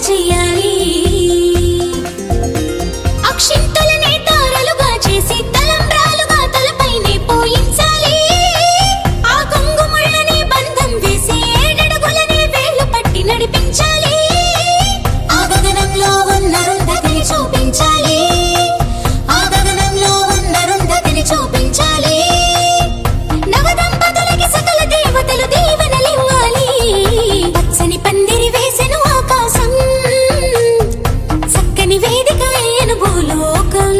చెయ్యాలి అక్షింతలనే తారలుగా చేసి తలంబ్రాలుగా తలపైనే పోయించాలి ఆ కొంగుముళ్ళనే బంధం వేసి ఏడడుగులనే వేలు పట్టి నడిపించాలి ఆ గగనంలో ఉన్న రుంధతిని చూపించాలి ఆ గగనంలో ఉన్న రుంధతిని చూపించాలి నవదంపతులకి సకల దేవతలు దీవెనలివ్వాలి పచ్చని పందిరి వేసెను ఆకాశం చక్కని వేదిక అయ్యను భూలోకం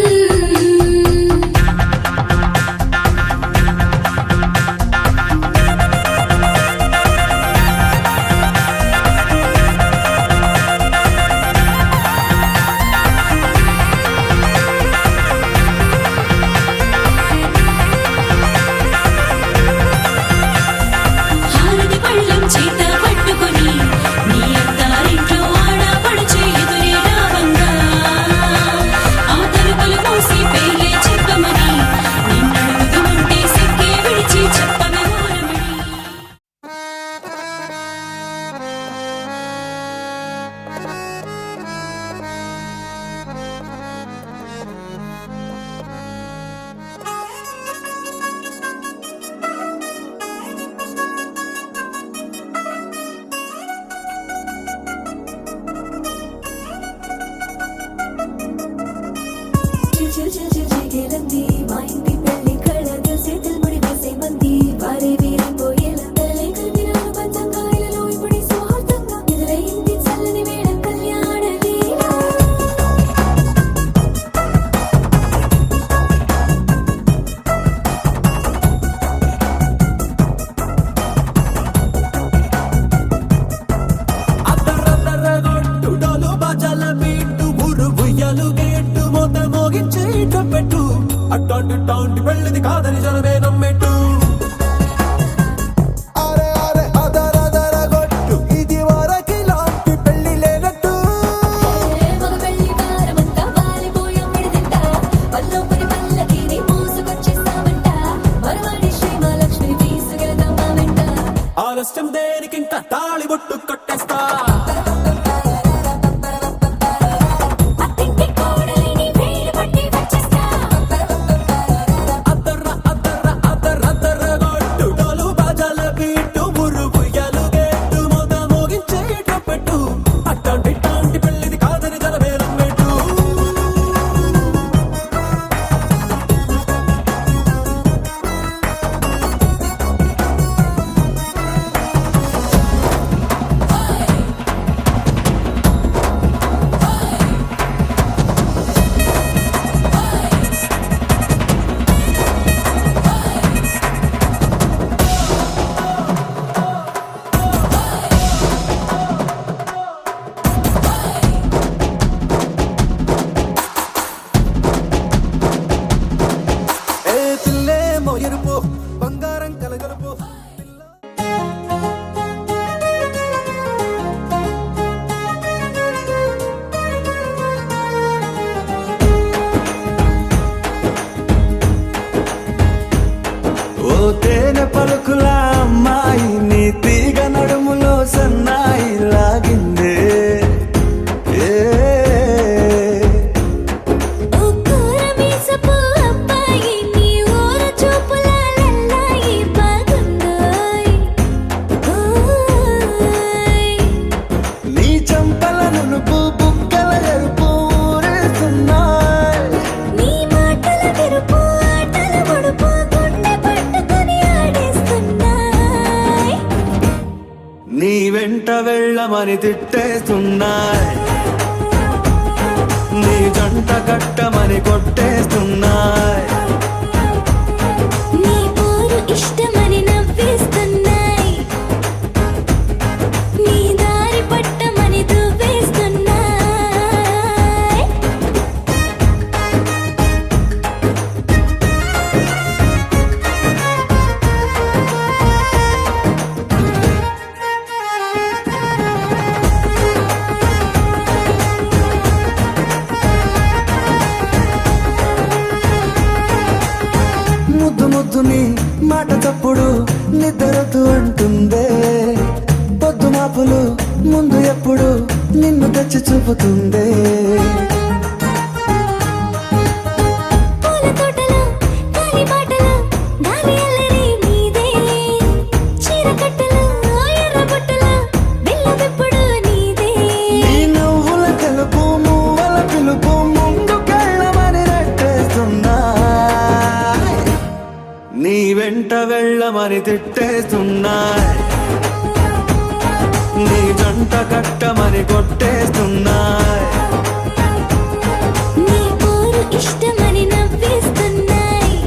హారతి పళ్ళెం చేత పట్టుకొని నీ అత్తారింట్లో ఆడపడుచు ఎదురే రావంగా ఆ తలుపులు మూసి పేర్లే చెప్పమని నిన్నడుగుతూ ఉంటే సిగ్గే విడిచి చెప్పవే ఓరమని చిల్ చిల్ చిల్ చిగేలంది మా ఇంటి పెళ్లి కళ్ళగా చేతులు ముడి వేసే మంది వారే వీరిపోయేలందరలే కలిపినారు బంధంగా ఇలలో ఇప్పుడే సౌహార్దంగా ఎదురైంది చల్లని వేళ కళ్యాణ వేళ అద్దరద్దరగొట్టు డోలు బాజాల బీటు ఊరు ఉయ్యాలు గేట్టు మోత మోగించే పెట్టు అట్టాంటి టాంటి పెళ్ళిది కాదని జనమే నమ్మెట్టు అరే అరే అదరదరగొట్టు ఇది వరకి లాంటి పెళ్లి లేనట్టు మగ పెళ్లి వారమంతా వాలిపోయాం విడిదింట పల్లోపరి పల్లకిని మోసుకొచ్చేస్తామంట మరవాడి శ్రీమహాలక్ష్మిని తీసుకెళ్దాం మా వెంట ఆలస్యం దేనికింకా తాళి బొట్టు కొట్టేస్తా అత్తింటి కోడలిని వేలు పట్టి వచ్చేస్తా అద్దరద్దరగొట్టు డోలు బాజాల బీటు ఊరు ఉయ్యాలు గేట్టు మోత మోగించే పెట్టు అట్టాంటి టాంటి పెళ్ళిది కాదని జనమే నమ్మెట్టు ఏ పిల్లే మోయరుపు బంగారం కలగలుపు ఓ తేనె పలుకుల అమ్మాయి నీ తీగ నడుములో సన్నాయి లాగిందే ఏ ఓ కూరమీసపు అబ్బాయి నీ ఊర చూపుల లల్లాయి బాగుందోయ్ ఓయ్ నీ చంపల నునుపు బుగ్గల ఎరుపు ఊరేస్తున్నాయి నీ మాటల తెరుపు ఆటల పొడుపు గుండె పట్టుకొని ఆడేస్తున్నాయ్ నీ వెంట వెళ్ళమని తిట్టేస్తున్నాయి నీ జంట కట్టమని కొట్టేస్తున్నాయి నీ పోరు ఇష్టమని నవ్వేస్తున్నాయ్ నీ దారి పట్టమని దువ్వేస్తున్నాయ్ ముద్దుని మాట తప్పుడు నిద్రొద్దు అంటుందే పొద్దు మాపులు ముందు ఎప్పుడు నిన్ను తెచ్చి చూపుతుందే. పూల తోటలో గాలి బాటలో గాలి అల్లరి నీదే, చీర కట్టలో ఎర్ర బుట్టలో బిల్ల విప్పుడు నీదే. నీ నువ్వుల తెలుపు మువ్వల పిలుపు ముందుకెళ్ళమని నెట్టేస్తున్నా, నీ వెంట వెళ్ళమని తిట్టేస్తున్నా, నీ జంట కట్టమని కొట్టేస్తున్నా, నీ పోరు ఇష్టమని నవ్వేస్తున్నాయి,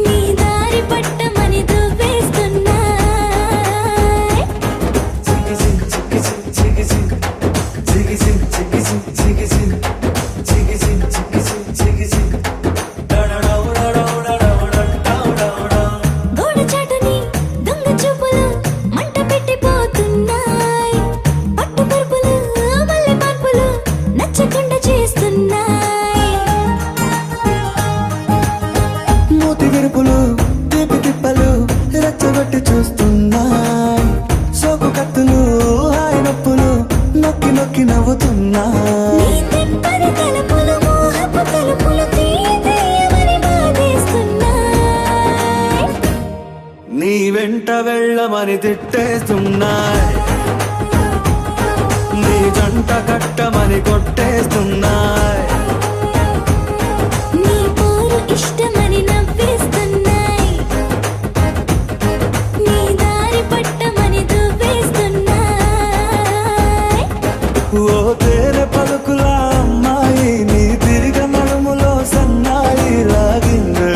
నీ దారి పట్టమని దువ్వేస్తున్నాయి. గోడ చాటుని దొంగ చూపులు మంట పెట్టిపోతున్నాయి, పట్టు పరుపులు మల్లె మార్పులు నచ్చకుండా చేస్తున్నాయి. మూతి విరుపులు తీపి తిప్పలు రెచ్చగొట్టి చూస్తున్నాయి, సోకు కత్తులు హాయి నొప్పులు నొక్కి నొక్కి నవ్వుతున్నాయి. నీ తిప్పని తలుపులు మోహపు తలుపులు తీయమని బాధేస్తున్నాయి, నీ వెంట వెళ్ళమని తిట్టేస్తున్నాయి, నీ జంట కట్టమని కొట్టేస్తున్నాయి. నీ పోరు ఇష్టమని నవ్వేస్తున్నాయి, నీ దారి పట్టమని దువ్వేస్తున్నాయి. ఓ తేనె పలుకుల అమ్మాయి నీ తిరిగ నడుములో సన్నాయి లాగిందే.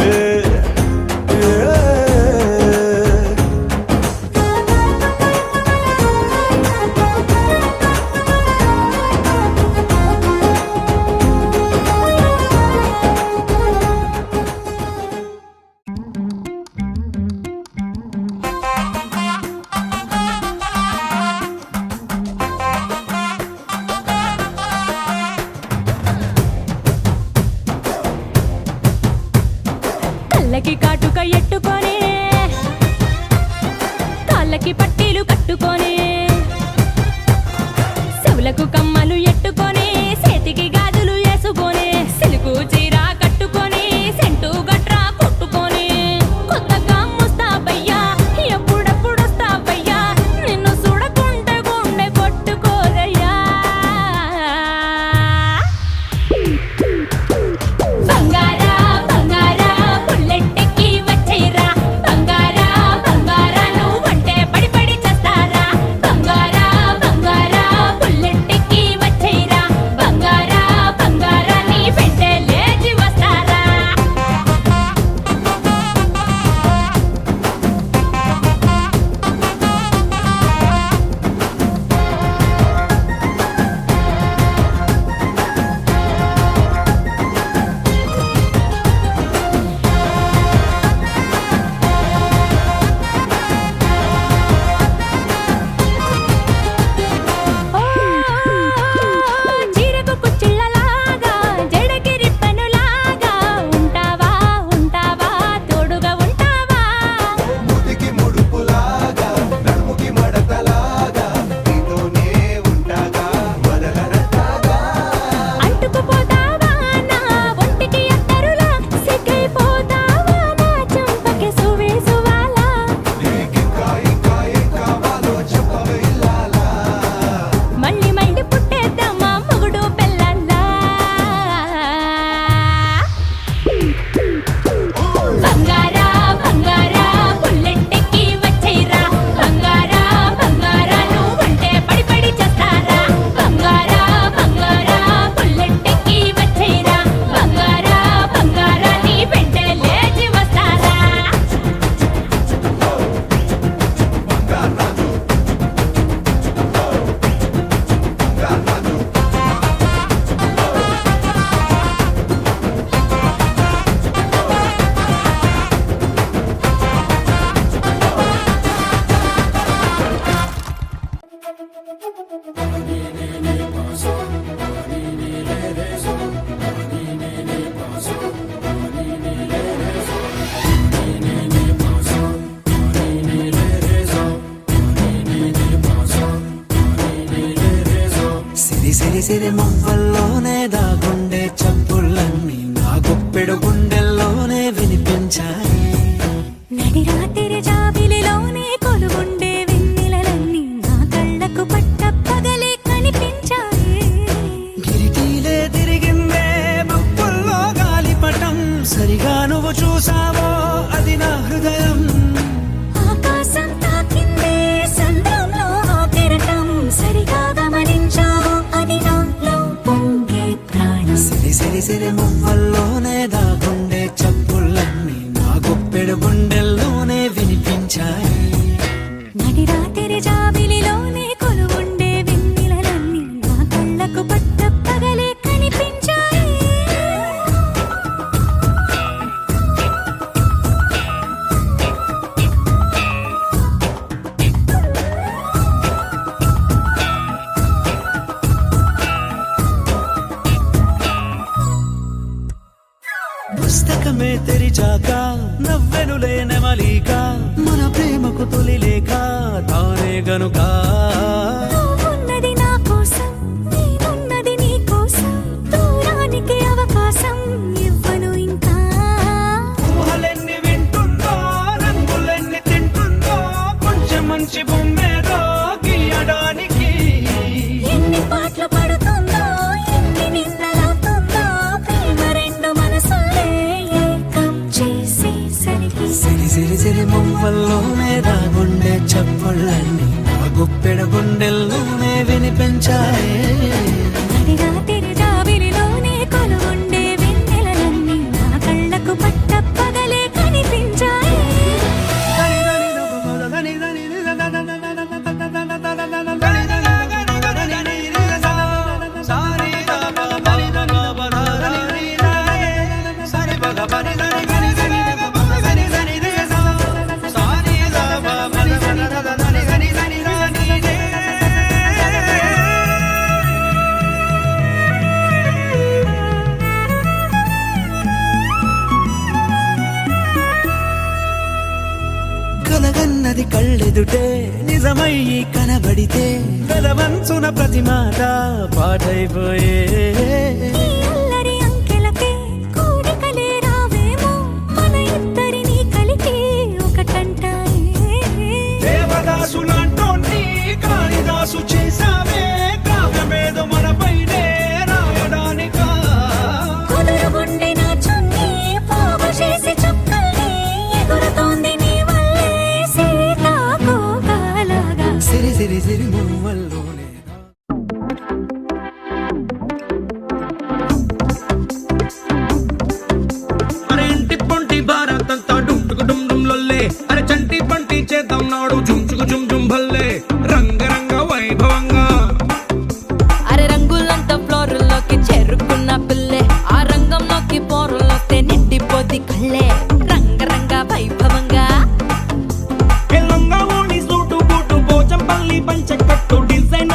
కళ్ళకి కాటుక ఎట్టుకొని కాళ్ళకి పట్టీలు కట్టుకొని చెవులకు కమ్మలు ఎట్టుకొని చేతికి గాజులు వేసుకొని సిలుకు చీర కట్టుకొని సెంటు గట్రా కొట్టుకొని కొత్తగా ముస్తాబయ్యా ఎప్పుడెప్పుడు వస్తావయ్యా నిన్ను చూడకుంటే గుండె కొట్టుకోదయ్యా. బంగారా బంగారా బుల్లెట్టెక్కి వచ్చేరా, బంగారా బంగారా నువ్వంటే పడి పడి చేస్తారా, బంగారా బంగారా బుల్లెట్టెక్కి వచ్చేరా, బంగారా బంగారా నీ వెంటే లేచి వస్తారా. చీరకు కుచ్చిళ్ళలాగా జడకి రిబ్బనులాగా ఉంటావా ఉంటావా తోడుగా ఉంటావా. ముదికి ముడుపులాగా నడుముకి మడతలాగా నీతోనే ఉంటాగా వదలనట్టాగా. అంటుకుపోతావా నా ఒంటికి అత్తరులా, సిగ్గైపోతావా నా చెంపకి సువేసువాలా. నీకింకా ఇంకా ఏం కావాలో చెప్పవే ఇల్లాలా. మళ్ళీ మళ్ళీ పుట్టేద్దామా మొగుడు పెళ్ళాలా. బంగారా బంగారా బుల్లెట్టెక్కి వచ్చేరా, బంగారా బంగారా నువ్వంటే పడి పడి చేస్తారా, బంగారా బంగారా బుల్లెట్టెక్కి వచ్చేరా, బంగారా బంగారా నీ వెంటే లేచి వస్తారా. సిరి సిరి మువ్వల్లోనే దాగుండే చప్పుళ్ళన్నీ నా గుప్పెడు గుండెల్లోనే వినిపించాయి. నడి రాత్రి జాబిలిలోనే కొలువుండే వెన్నెలలన్నీ నా కళ్ళకు పట్ట పగలే కనిపించాయి. కిరికీలే తిరిగిందే మబ్బుల్లో గాలిపటం, సరిగా నువ్వు చూసావో అది నా హృదయం. ఆకాశం తాకిందే సంద్రంలో ఆ కెరటం, సరిగా గమనించావు అది నాలో పొంగే ప్రాణం. సిరి సిరి సిరి మువ్వల్లోనే దాగుండే చప్పుళ్ళన్నీ నా గుప్పెడు గుండెల్లోనే వినిపించాయి. నడి రాత్రి జాబిలిలోనే కొలువుండే వెన్నెలలన్నీ నా కళ్ళకు పట్ట పగలే కనిపించాయి. పుస్తకమే తెరిచాక నవ్వెనులే నెమలిక, మన ప్రేమకు తొలి లేఖ తానే గనుక. నువ్వున్నది నా కోసం, నేనున్నది నీ కోసం, దూరానికి అవకాశం ఇవ్వను ఇంకా. ఊహలెన్ని వింటుందో, రంగులెన్ని తింటుందో, కొంచెం మంచి బొమ్మేదో గీయడానికి. ఎన్ని పాటలు పడుతుందో, ఎన్ని నిందలవుతుందో, ప్రేమ రెండు మనసులే ఏకం చేసేసరికి. సిరి సిరి సిరి మువ్వల్లోనే దాగుండే చప్పుళ్ళన్నీ నా గుప్పెడు గుండెల్లోనే వినిపించాయి. నడి రాత్రి జాబిలిలోనే కొలువుండే వెన్నెలలన్నీ నా కళ్ళకు పట్ట పగలే కనిపించాయి. కలగన్నది కళ్ళెదుటే నిజమయ్యి కనబడితే, వెలవంచున ప్రతి మాట పాటైపోయే. ఈ అల్లరి అంకెలకే కోరికలే రావేమో, మన ఇద్దరిని కలిపి ఒకటంటాయే. దేవదాసులాంటోన్ని కాళిదాసు చేసావే, కావ్యమేదో మనపైనే రాయడానికా. కుదురుగుండె నా చున్నీ పోగు చేసి చుక్కల్ని, ఎగురుతోంది నీ వల్లే సీతాకోకలాగా. సిరి సిరి సిరి మువ్వల్లోనే అరే ఇంటి పొంటి భారతంతా డుంటుకు డుమ్ డుమ్ లొల్లే, అరే చంటి పంటి చేద్దాం నాడు చుంచుకు జుమ్ జుమ్ భల్లే, రంగరంగ వైభవంగా. అరే రంగులంతా ఫ్లోర్లోకి చేరుకున్న పిల్లే, ఆ రంగంలోకి పోరులోస్తే నిండిపోద్ది కళ్ళే, రంగరంగ వైభవంగా. లంగా ఓణి సూటు బూటు పోచంపల్లి పంచకట్టు డిజైన్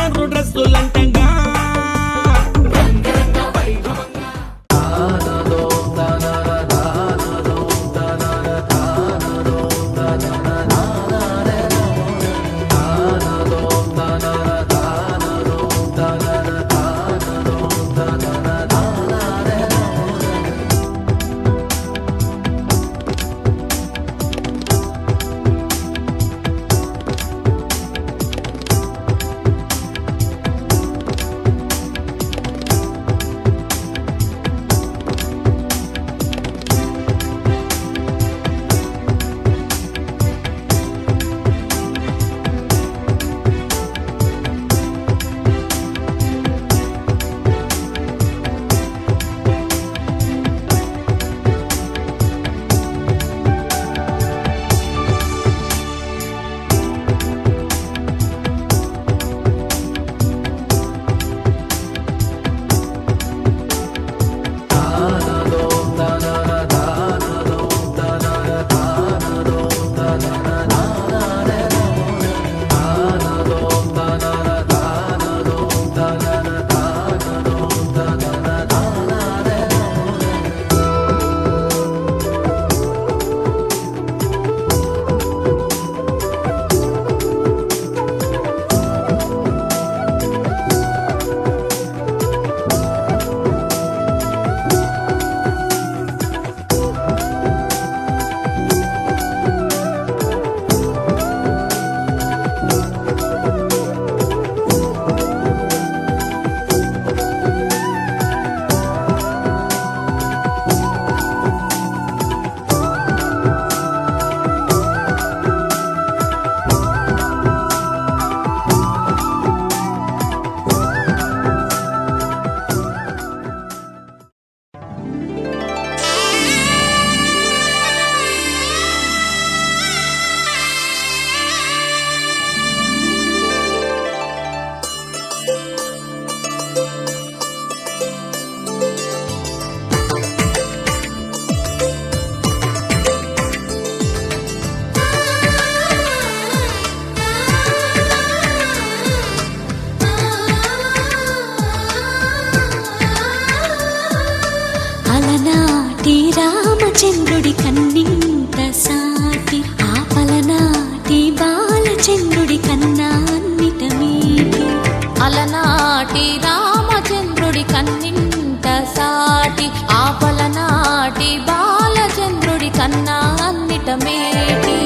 అందమేటి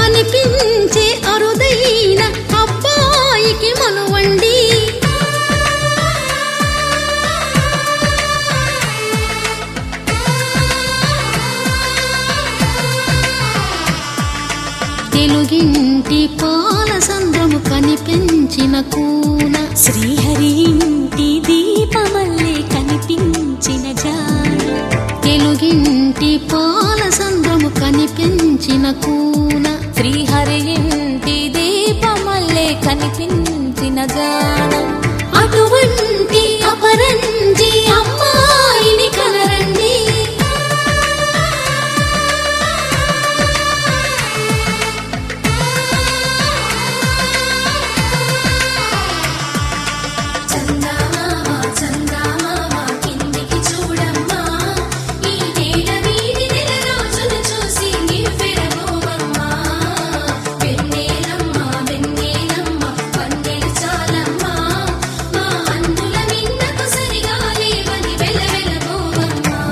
అనిపించే అరుదైన అబ్బాయికి మనువండి తెలుగింటి పాల సంద్రము కనిపించిన కూన శ్రీహరి ఇంటి దీపమల్లే కనిపించిన జాన తెలుగింటి పాల సంద్రము కనిపించిన కూన శ్రీహరి ఇంటి దీపమల్లే కనిపించిన జాన అటువంటి అపరంజి అమ్మాయిని కనరండి చందమామ చందమామ కిందికి చూడమ్మా ఈ నేల వీడి నెల రోజులు చూసి నివ్వెరబోవమ్మా వెన్నెలమ్మ వెన్నెలమ్మ పన్నెలు చాలమ్మా మా అందుల నిన్నకు సరిగా లేవని వెలవెలబోవమ్మా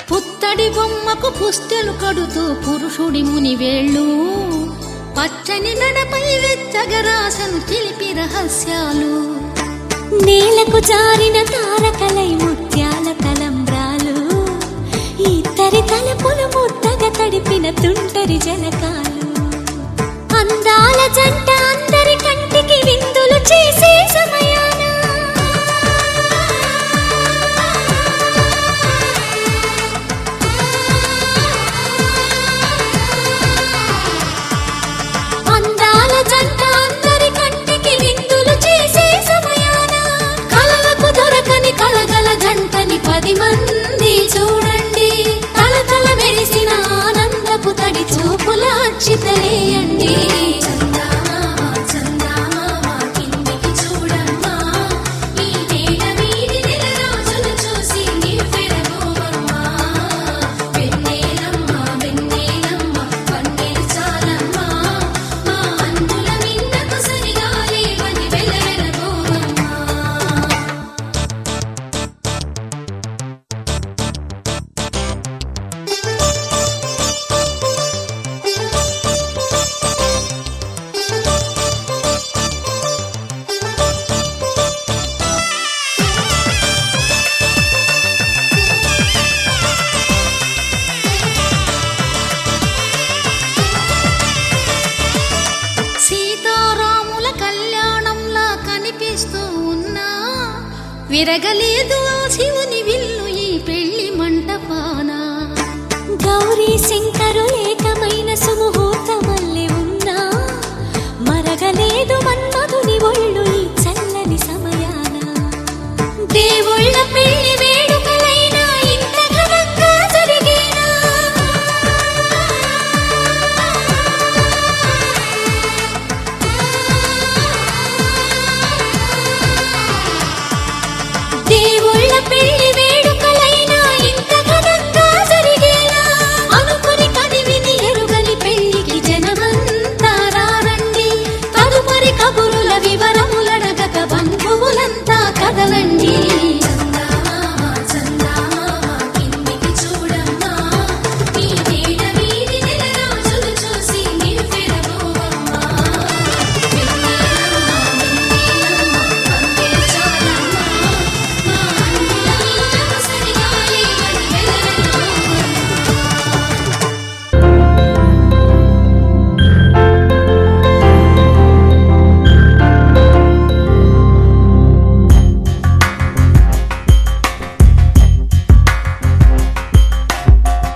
పుత్తడి బొమ్మకు పుస్తెలు కడుతూ పురుషుడి ముని వేళ్ళు పచ్చని నడపై వెచ్చగరాసను చిలిపి రహస్యాలు నేలకు జారిన తారకలై ముత్యాల తలంబ్రాలు ఇద్దరి తలపులు ముద్దగా తడిపిన తుంటరి జలకాలు అందాల జంట అందరి కంటికి విందులు చేసే సమయాన అందాల జంట అందరి కంటికి విందులు చేసే సమయాన కలలకు దొరకని కలగల జంటని 10 మంది చూడండి కలకల మెరిసిన ఆనందపు తడి చూపుల అచ్చితలేయండి చందమామ చందమామ కిందికి చూడమ్మా ఈ నేల వీడి నెల రోజులు చూసి నివ్వెరబోవమ్మా వెన్నెలమ్మ వెన్నెలమ్మ పన్నెలు చాలమ్మా మా అందుల నిన్నకు సరిగా లేవని వెలవెలబోవమ్మా సీతారాముల కళ్యాణంలా కనిపిస్తూ ఉన్నా విరగలేదు ఆ శివుని విల్లు ఈ పెళ్లి మంటపాన గౌరీ శంకరు ఏకమైన సుముహూర్తమల్లె ఉన్నా మరగలేదు మన్మధుని ఒళ్ళు ఈ చల్లని సమయాన దేవుళ్ళ పెళ్లి వేడుకలైనా ఇంత ఘనంగా జరిగేనా దేవుళ్ళ పెళ్లి వేడుకలైనా ఇంత ఘనంగా జరిగేనా అనుకుని కదివిని ఎరుగని పెళ్లికి జనమంతా రారండి తదుపరి కబురుల వివరములడగక బంధువులంతా కదలండి చందమామ చందమామ కిందికి చూడమ్మా ఈ నేల వీడి నెల రోజులు చూసి నివ్వెరబోవమ్మా వెన్నెలమ్మ వెన్నెలమ్మ పన్నెలు చాలమ్మా మా అందుల నిన్నకు సరిగా లేవని వెలవెలబోవమ్మా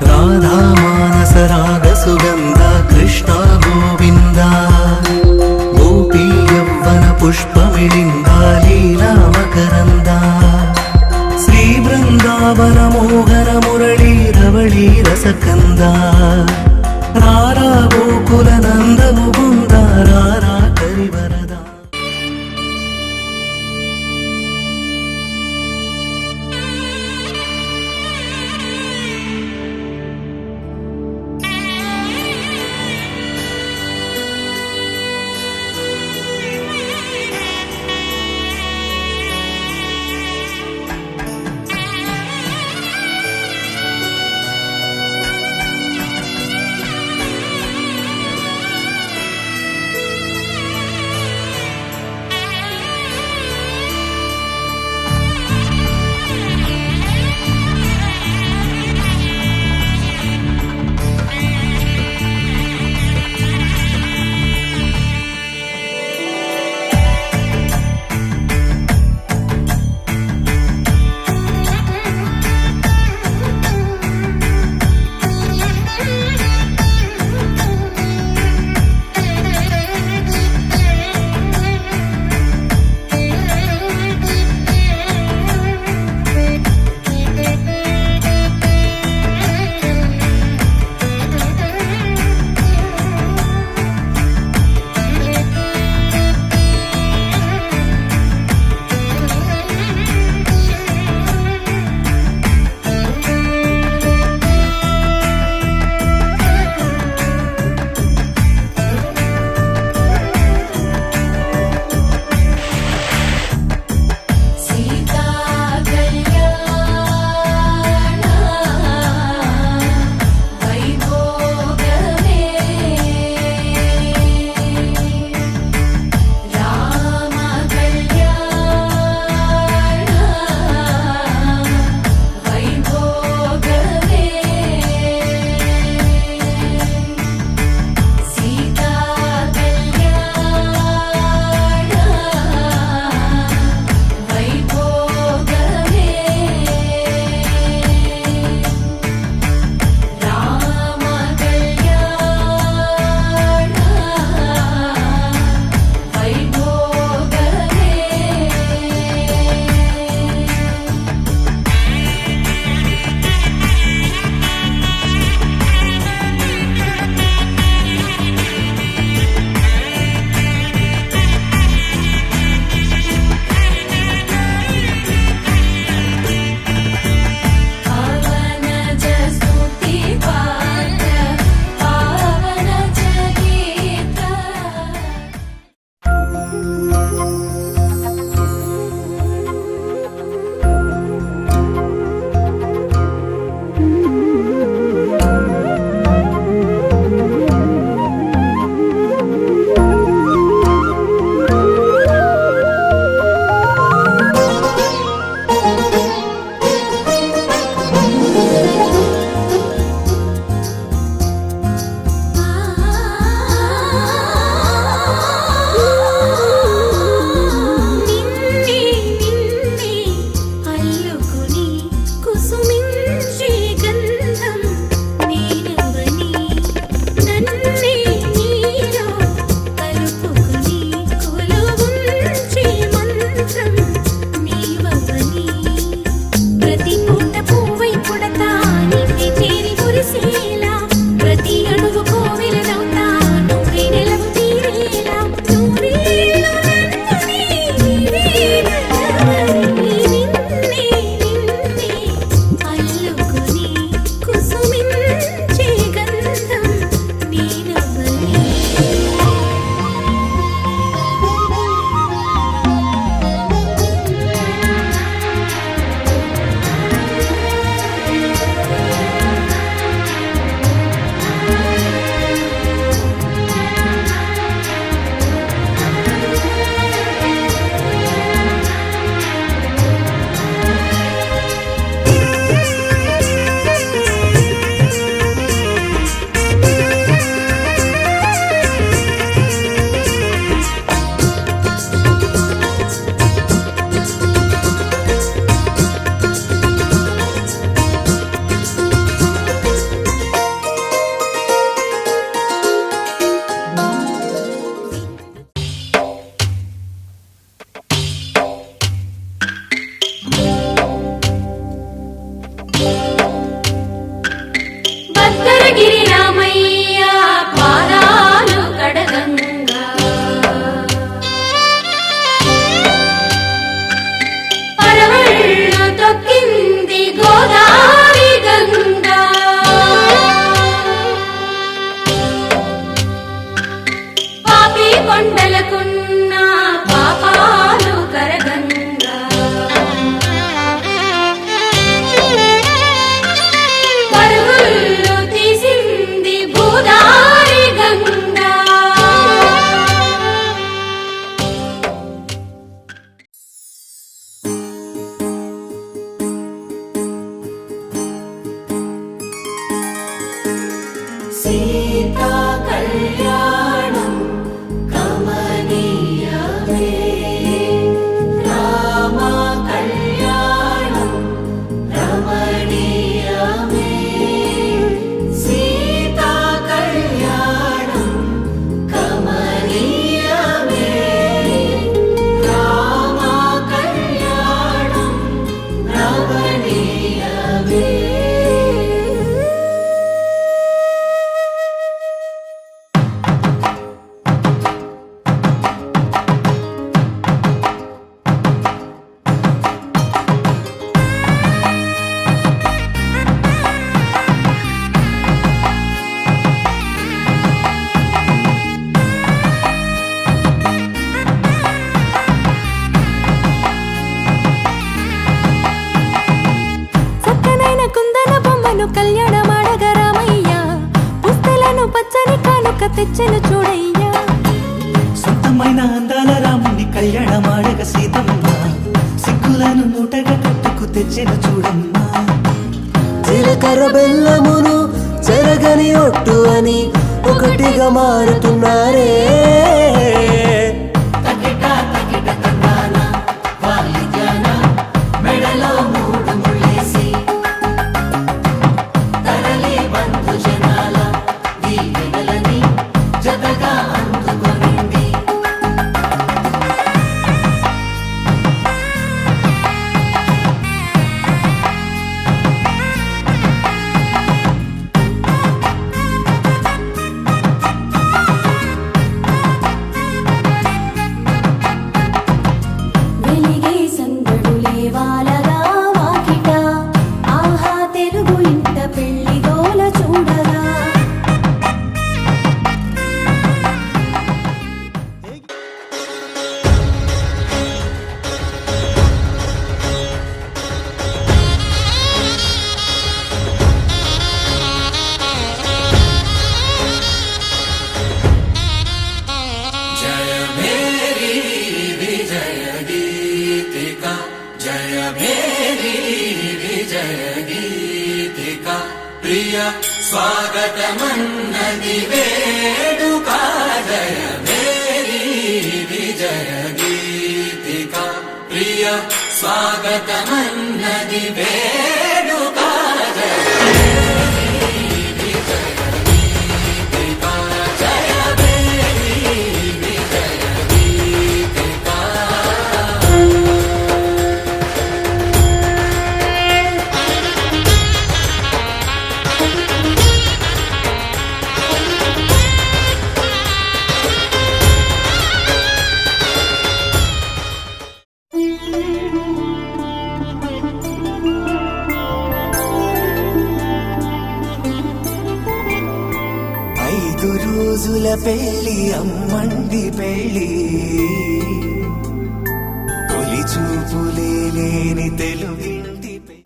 రాధా మానస రాగ సుగంధ కృష్ణ గోవింద గోపీ యవ్వన పుష్పమిళింద లీలా మకరంద శ్రీ బృందావన మోహన మురళీ రవళీ రసకంద రారా గోకుల నందము బృందా రారా కరివరదా. తెచ్చెను చూడయ్యా. సొంతమైన అందాల రాముని కళ్యాణమాడగ సీతమ్మ సిగ్గులను మూటగా కట్టుకు తెచ్చిన చూడమ్మా. జీలకర్ర బెల్లమును చెరగని ఒట్టు అని ఒకటిగా మారుతున్నారే. వెలిగే సందడులే వాలగా వాకిట ఆహా తెలుగు ఇంట పెళ్లి గోల చూడగా. జయ మేరీ విజయ గీతిక జయ మేరీ విజయ గీతిక ప్రియ స్వాగతమన్నది వేడుక జయ మేరీ విజయ గీతిక ప్రియ స్వాగతమన్నది వేడుక జయ ఐదు రోజుల పెళ్లి అమ్మంది పెళ్లి తొలి చూపులే లేని తెలుగింటి పెళ్లి.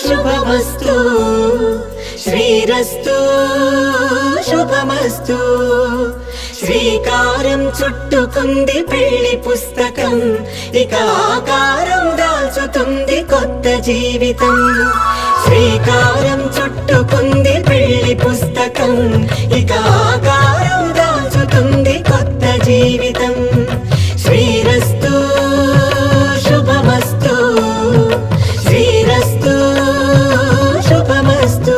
శుభమస్తు శ్రీరస్తు శుభమస్తు. శ్రీకారం చుట్టుకుంది పెళ్లి పుస్తకం ఇక ఆకారం దాల్చుతుంది కొత్త జీవితం. శ్రీకారం చుట్టుకుంది పెళ్లి పుస్తకం ఇక ఆకారం దాల్చుతుంది కొత్త జీవితం. శ్రీరస్తు శుభమస్తు శ్రీరస్తు శుభమస్తు.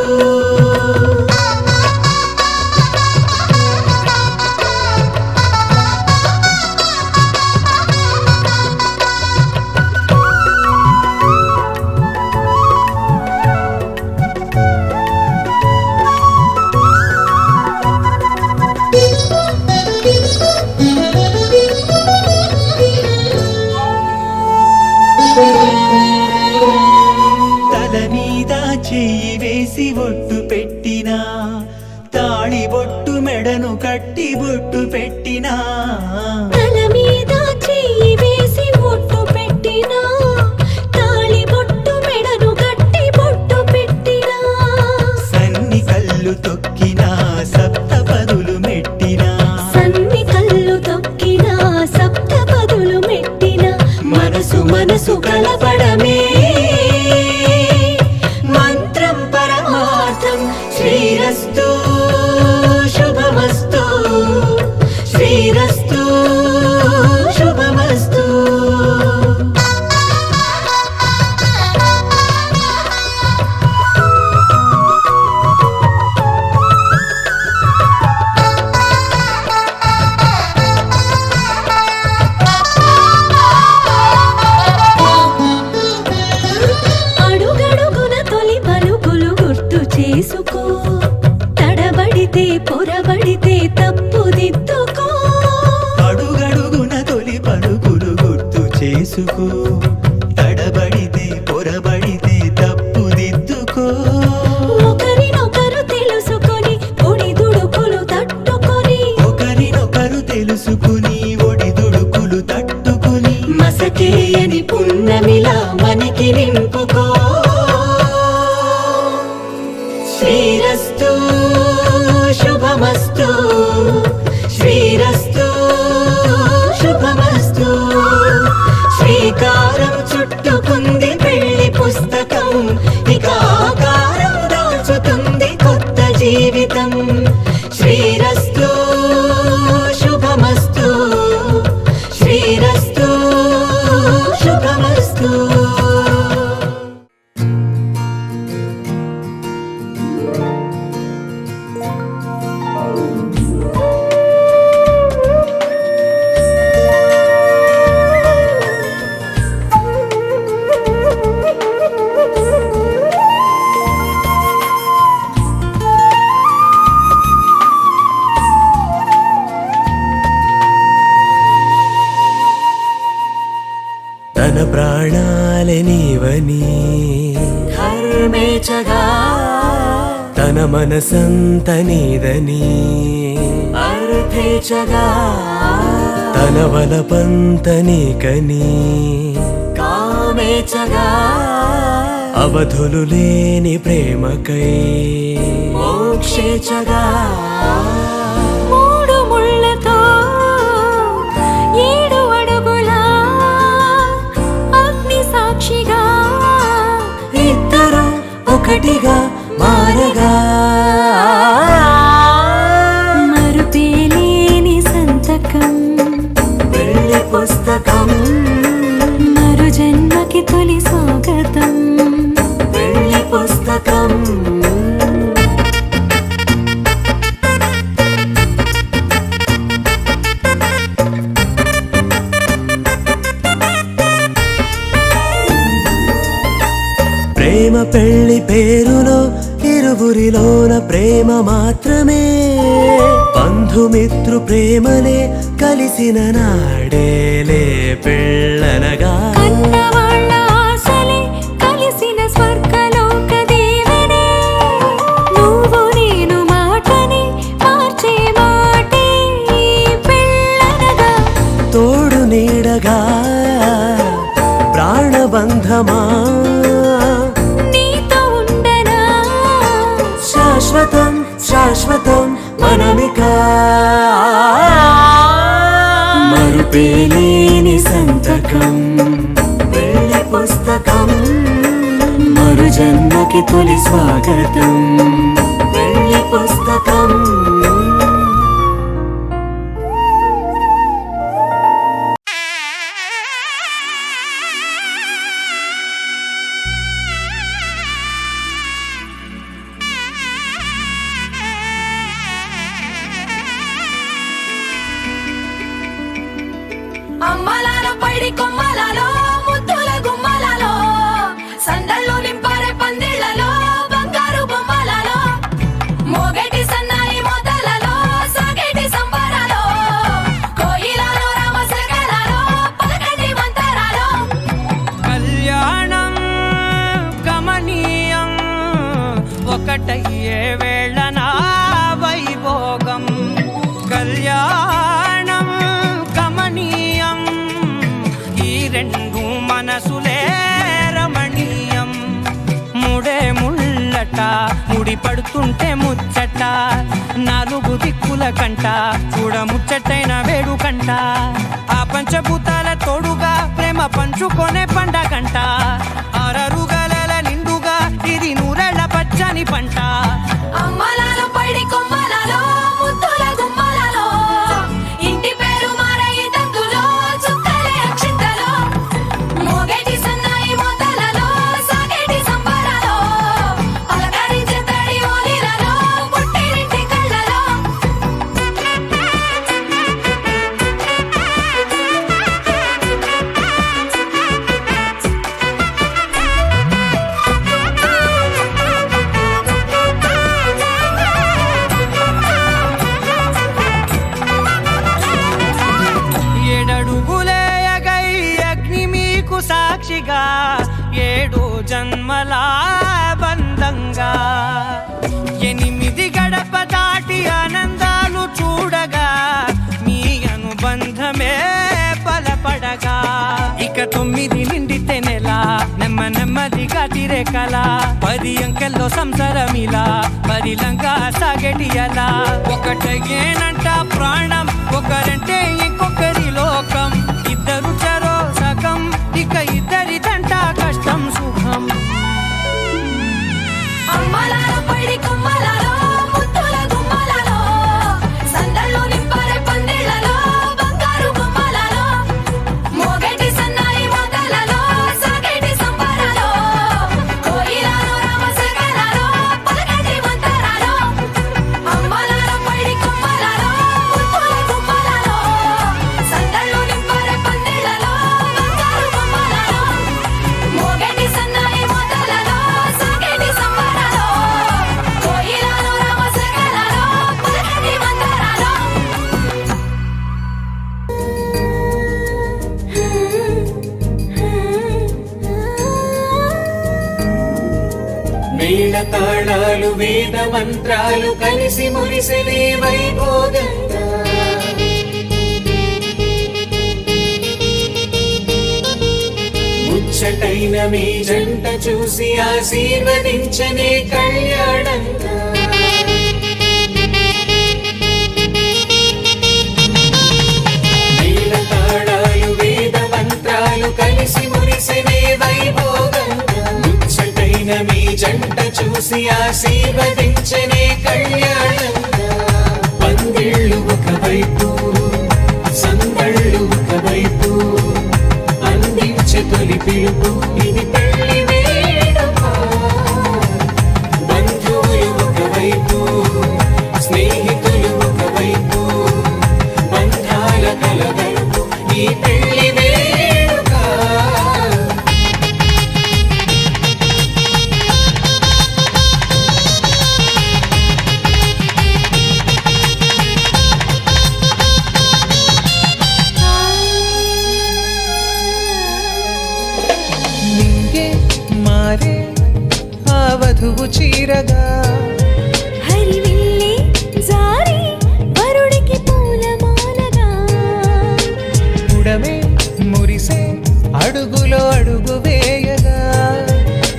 తల మీద చెయ్యి వేసి ఒట్టు పెట్టినా తాళి బొట్టు మెడను కట్టి బొట్టు పెట్టినా. తల మీద చెయ్యి వేసి ఒట్టు పెట్టినా తాళి బొట్టు మెడను కట్టి బొట్టు పెట్టినా. సన్ని కళ్ళు తొక్కినా సప్త పదులు మెట్టినా సన్ని కళ్ళు తొక్కినా సప్త పదులు మెట్టినా. మనసు మనసు కలపడమే మంత్రం పరమార్థం. శ్రీరస్తు శుభమస్తు శ్రీరస్తు శుభమస్తు. తెలుసుకో, తడబడితే పొరబడితే తప్పుదిద్దుకో. ఒకరినొకరు తెలుసుకొని ఒడిదుడుకులు తట్టుకొని, ఒకరినొకరు తెలుసుకుని ఒడిదుడుకులు తట్టుకుని మసకేయని పున్నమిలా మనకి నింపుకో. శ్రీరస్తు శుభమస్తు, శ్రీరస్తు శుభమస్తు. శ్రీకారం చుట్టుకుంది పెళ్లి పుస్తకం, ఇక ఆకారం దాల్చుతుంది కొత్త జీవితం. శ్రీరస్తు శుభమస్తు, శ్రీరస్తు శుభమస్తు. తన ప్రాణాలే నీవని ధర్మేచగా తన మనసంత నీదని అర్థేచగా తన వలపంత నీకని కామేచగా అవధులు లేని ప్రేమకై మోక్షేచగా మూడు ముళ్ళతో 7 అడుగుల అగ్ని సాక్షిగా ఇద్దరు ఒకటిగా మారగా మరుపేలేని సంతకం పెళ్లి పుస్తకం, మరు జన్మకి తొలి స్వాగతం. పెళ్లి పుస్తకం. ప్రేమ పెళ్లి పేరులో ఇరువురిలోన ప్రేమ మాత్రమే, బంధుమిత్రు ప్రేమలే కలిసిన నాడేలే పెళ్ళనగా. కన్నవాళ్ళ ఆశలే కలిసిన స్వర్గలోక దేవనే, నువ్వు నేను మాటని మార్చే మాటే పెళ్ళనగా. తోడు నీడగా ప్రాణబంధమా నీతో ఉండనా శాశ్వతం శాశ్వతం మనమిక. మరుపేలేని సంతకం పెళ్లి పుస్తకం, మరు జన్మకి తొలి స్వాగతం. పెళ్లి పుస్తకం. అమ్మలాలో పైడి కొమ్మలలో ముద్దుల గుమ్మలలో సందళ్ళు నింపారే పందిళ్లలో బంగారు బొమ్మలలో మోగేటి సన్నాయి మోతలలో సాగేటి సంబరాలో కోయిలలో రామసగలలో పలకటి మంతరాలో. కళ్యాణం గమనీయం ఒకటయ్యే వేళన వైభోగం. కళ్యాణం గమనీయం ఈ రెండు మనసులే రమణీయం. ముడే ముళ్ళట ముడి పడుతుంటే ముచ్చట, 4 దిక్కుల కంట చూడ ముచ్చటైన వేడుకంట. ఆ పంచభూతాల తోడుగా ప్రేమ పంచుకొనే పండగంట. అరరుగలల నిండుగా ఇది 100 ఏళ్ల పచ్చని పంట. అమ్మలాలో పైడి కొమ్మలలో ముద్దుల గుమ్మలలో ఇంటి పేరు మారయి తందులో చుక్కలే అక్షింతలో మోగేటి సన్నాయి మోతలలో సాగేటి సంబరాలో పలకరించే తడి ఓలిలలో పుట్టినింటి కళ్ళలో. 9 నిండితే నెల నెమ్మదిగా తీరే కల 10 అంకెల్లో సంసారమిలా పరిలంగా సాగేటియలా ఒకటేనంట ప్రాణం ఒకరంటే ఇంకొకరి లోకం ఇద్దరు చరో సగం ఇక ఇద్దరిదంట కష్టం సుఖం అమ్మలాలో పడి కొమ్మలాలో ముత్తుల గుమ్మలాలో సందళ్ళు నింపారే పందిళ్ళలో బంగారు బొమ్మలాలో మోగేటి సన్నాయి మోతలలో సాగేటి సంబరాలో కోయిలాలో రామశకలాలో పలకటి మంతరాలో అమ్మలాలో పడి కొమ్మలాలో ముత్తుల గుమ్మలాలో సందళ్ళు నింపారే పందిళ్ళలో బంగారు బొమ్మలాలో మోగేటి సన్నాయి మోతలలో సాగేటి సంబరాలో కోయిలాలో రామశకలాలో పలకటి మంతరాలో మేళ తాళాలు వేద మంత్రాలు కలిసి మురిసెలే వైభోగంగా ముచ్చటైన మీ జంట చూసి ఆశీర్వదించనే కళ్యాణంగా మేళ తాళాలు వేద మంత్రాలు కలిసి మురిసెనే వైభోగంగా ముచ్చటైన మీ జంట చూసి ఆశీర్వదించనే కళ్యాణంగా పందిళ్ళు ఒకవైపు సందళ్ళు ఒకవైపు అందించే తొలి పిలుపు ఇది పెళ్లి వేడుక బంధువులు ఒకవైపు స్నేహితులు ఒకవైపు బంధాల కలగలుపు ఈ పెళ్లి వేడుక నింగే మారే ఆ వధువు చీరగా హరివిల్లి జారి వరుడికి పూలమాలగా ఉడమే మురిసే అడుగులో అడుగు వేయగా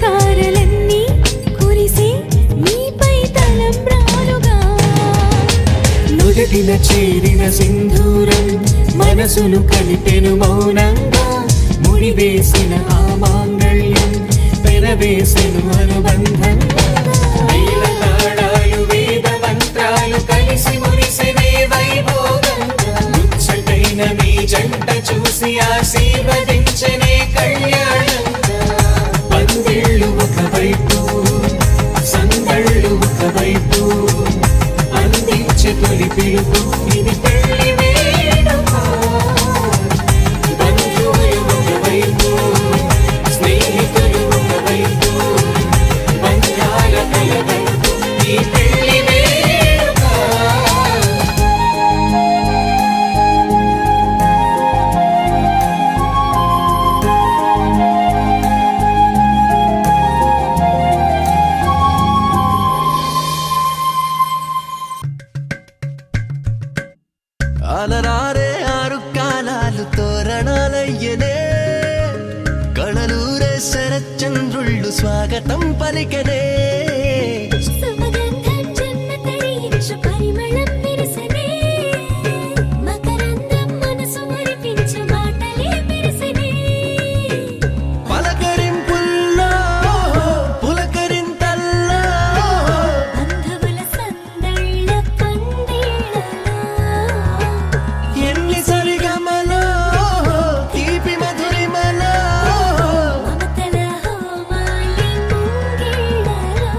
తారలన్నీ కురిసి నీపై తలంబ్రాలుగా నుదుటిన చేరిన సింధూరం మనసును కలిపెను మౌనంగా ముడివేసిన ఆ మాంగళ్యం పెనవేసెను అనుబంధంగా మేళ తాళాలు వేద మంత్రాలు కలిసి మురిసెనే వైభోగంగా ముచ్చటైన మీ జంట చూసి ఆశీర్వదించనే కళ్యాణంగా పందిళ్ళు ఒకవైపు సందళ్ళు ఒకవైపు అందించే తొలి పిలుపు ఇది పెళ్లి వేడుక బంధువులు ఒకవైపు స్నేహితులు ఒకవైపు బంధాల కలగలుపు ఈ పెళ్లి వేడుక అలరారే 6 కాలాలు తోరణాలయ్యనే కళలూరే శరచంద్రుళ్ళు స్వాగతం పలికనే సుమగంధం జన్మ తరించి పరిమళం విరసనే మకరందం మనసు మురిపించు మాటలే విరసనే పలకరింపుల్లో పులకరింతల్లో బంధువుల సందళ్ళ పందిళ్ళలో ఎన్ని సరిగమలో తీపి మధురిమలో మమతల హోమాలి ముంగిళ్ళలో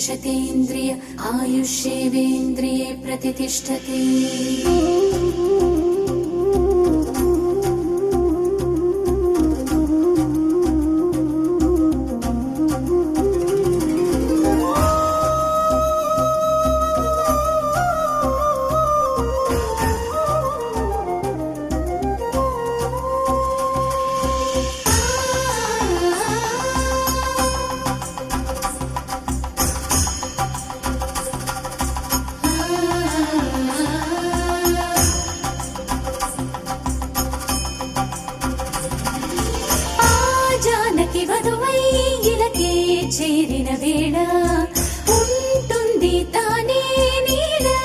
विकशतेन्द्रिय आयुष्येवेन्द्रिये प्रतिष्ठते జానకి వధువై ఇలకే చేరిన వేళ ఉంటుంది తానే నీడా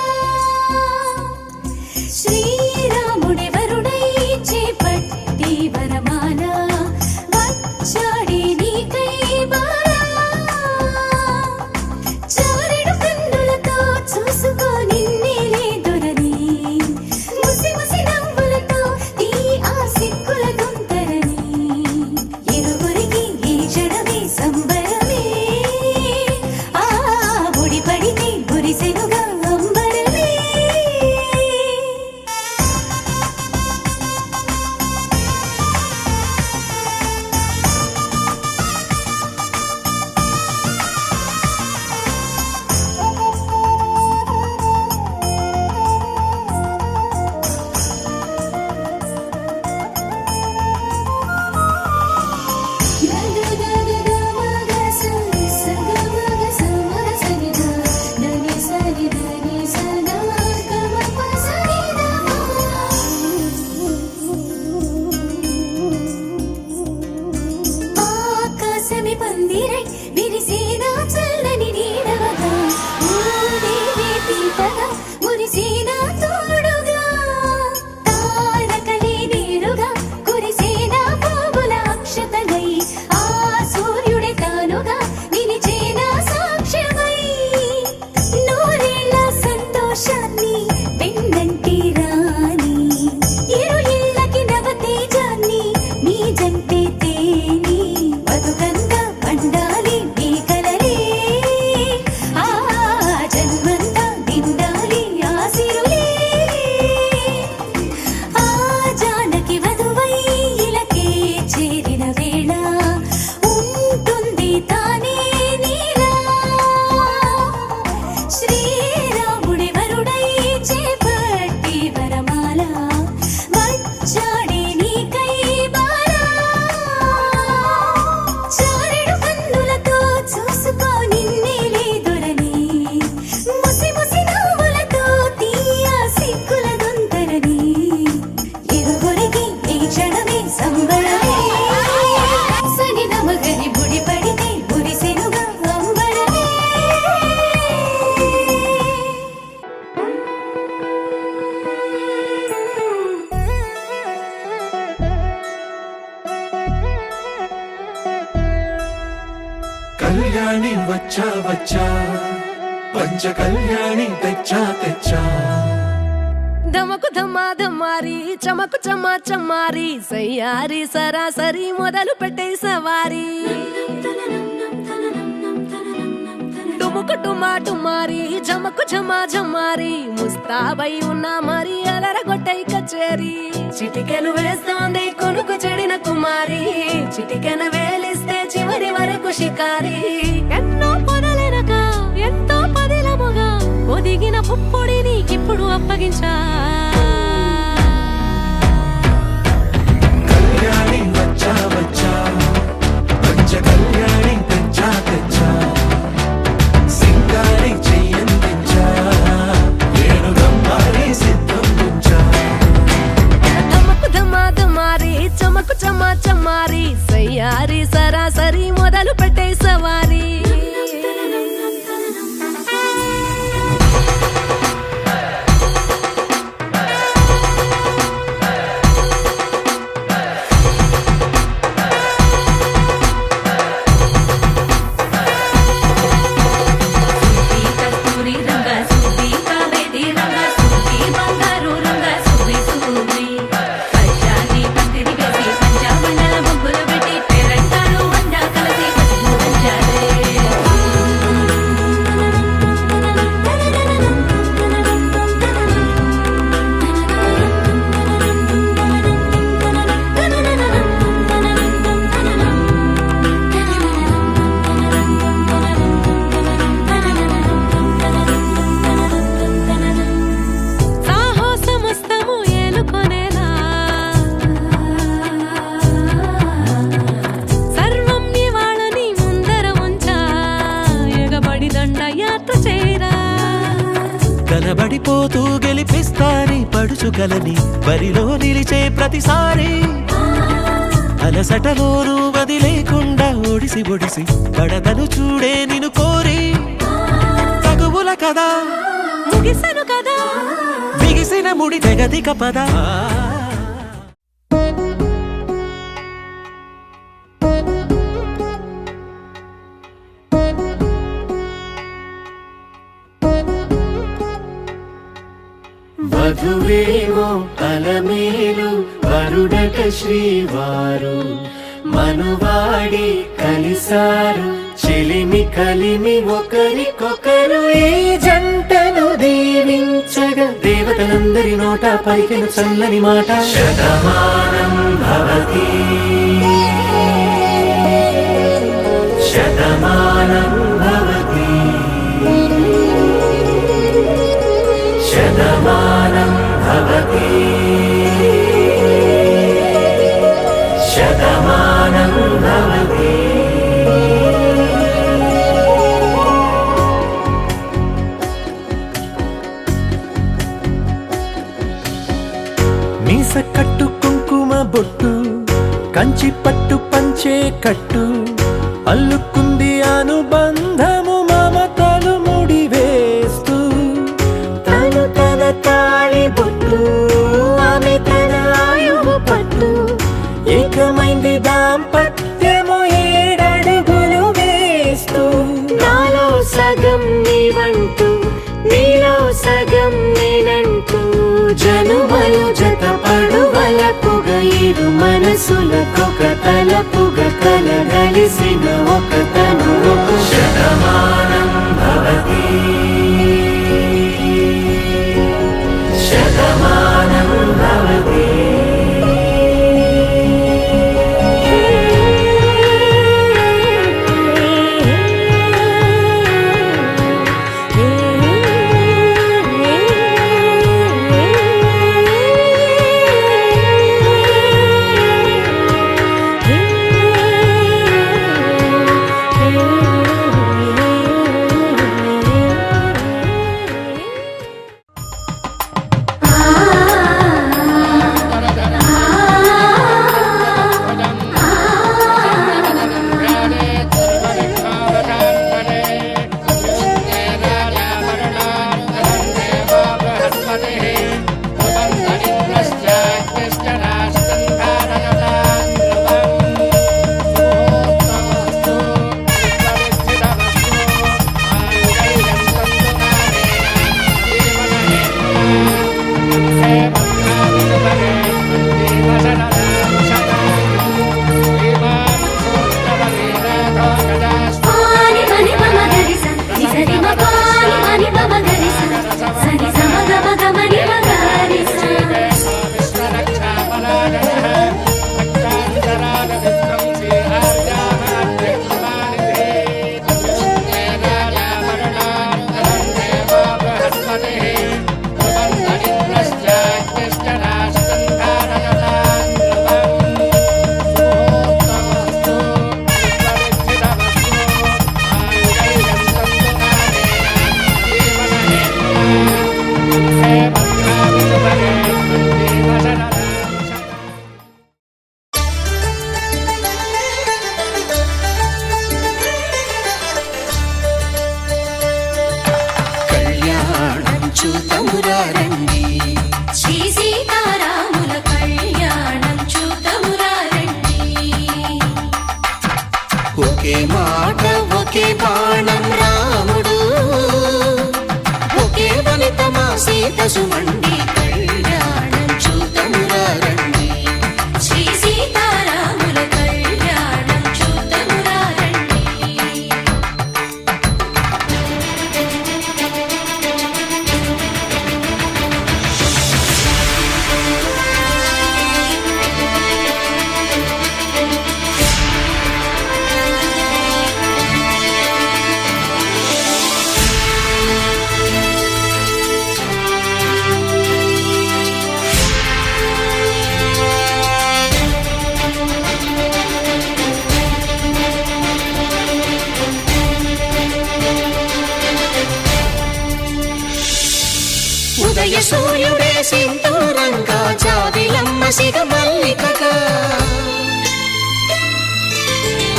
శ్రీరాముడి వరుడై చేపట్టి వరమాల వచ్చాడి నీకై బాలా చారెడు కన్నులతో చూసుకో నిన్నేలే దొరని ముసి ముసి నవ్వులతో ఈ ఆ సిక్కుల గుంతరని ఇరువురికి ఈ క్షణమే సంబరమే ఆ ముడి పడితే గురిసెనుగా అంబరమే ఆకాశమి పందిరై విరిసేనా చల్లని నీడవగా ఊరేగే పీటగా మురిసేనా తోడుగా తారకలే నేరుగా కురిసేనా పువ్వుల అక్షతలై ఆ సూర్యుడే తానుగా నిలిచేనా సాక్ష్యమై నూరేళ్ల సంతోషాన్ని వెన్నంటి రాని ఇరు ఇళ్ళకి నవ తేజాన్ని నీ జంటే తేని బతుకంగా పండాలి నీ కలలే ఆ జన్మంతా నిండాలి ఆశిరులే ఆ జానకి వధువై ఇలకే చేరిన వేళ ఉంటుంది తానే నీలా శ్రీరాముడి వరుడై చేపట్టి వరమాల వచ్చాడి నీకై బాలా చారెడు కన్నులతో చూసుకో నిన్నేలే దొరని ముసి ముసి నవ్వులతో తీయ సిక్కుల గుంతరని ఇరువురికి ఈ క్షణమే సంబరమే సని నమగని బుడి పడితే గురిసెనుగా అంబరమే కళ్యాణి వచ్చా వచ్చా పంచ కళ్యాణి తెచ్చా తెచ్చా ధమకు ధమ్మా ధమ్మారి చమకు చమ్మా చమ్మారి సయ్యారి సరాసరి మొదలు పెట్టే సవారి డుముకు టుమా టుమారి ఝమకు ఝమా ఝమ్మారి ముస్తాబై ఉన్నా మరి అలరగొట్టై కచేరి చిటికెను వేస్తోంది కొనుకు చెడిన కుమారి చిటికెను వేలిస్తే చివరి వరకు షికారి ఎన్నో పొదలెనక ఎంతో పదిలముగా ఒదిగిన పుప్పొడి నీకిప్పుడు అప్పగించా కళ్యాణి వచ్చా వచ్చా పంచ కళ్యాణి తెచ్చా తెచ్చా సింగారి చెయ్యందించా ఏడు గమ్మారి సిద్ధం ఉంచా ధమకు ధమ్మా ధమ్మారి చమకు చమ్మా చమ్మారి సయ్యారి సరాసరి మొదలు పెట్టే సవారి తడబడిపోతూ గెలిపిస్తాని పడుచుకలని బరిలో నిలిచే ప్రతిసారి అలసటలోనూ వదిలేకుండా ఒడిసి ఒడిసి పడతను చూడే నిన్ను కోరి తగువుల కదా ముగిసను కదా బిగిసిన ముడి తెగదిక పదా వధువేమో అలమేలు వరుడట శ్రీవారు మనువాడి కలిసారు చెలిమి కలిమి ఒకరికొకరు ఈ జంటను దీవించగా దేవతలందరి నోట పలికెను చల్లని మాట శతమానం భవతి శతమానం భవతి శతమానం భవతి శతమానం భవతి మీస కట్టు కుంకుమ బొట్టు కంచి పట్టు పంచే కట్టు అల్లుకుంది అనుబంధము మమతలు ముడివేస్తూ తను తన తాళి బొట్టు ఆమె తన ఆయువు పట్టు ఏకమైంది దాంపత్యము 7 అడుగులు వేస్తూ నాలో సగం నీవంటూ నీలో సగం నేనంటూ జనుమలు జతపడు వలపుగ ఇరు మనసులకొక తలపుగ కలగలిసిన ఒక తను శతమానం భవతి శతమానం భవతి ఒకే మాట ఒకే బాణం రాముడు ఒకే వనిత మా సీత సుమండి కళ్యాణం చూతమురా రండి శ్రీ సీతారాముల కళ్యాణం చూతమురా రండి. ఉదయ సూర్యుడే సింధూరంగా జాబిలమ్మ సిగ మల్లికగా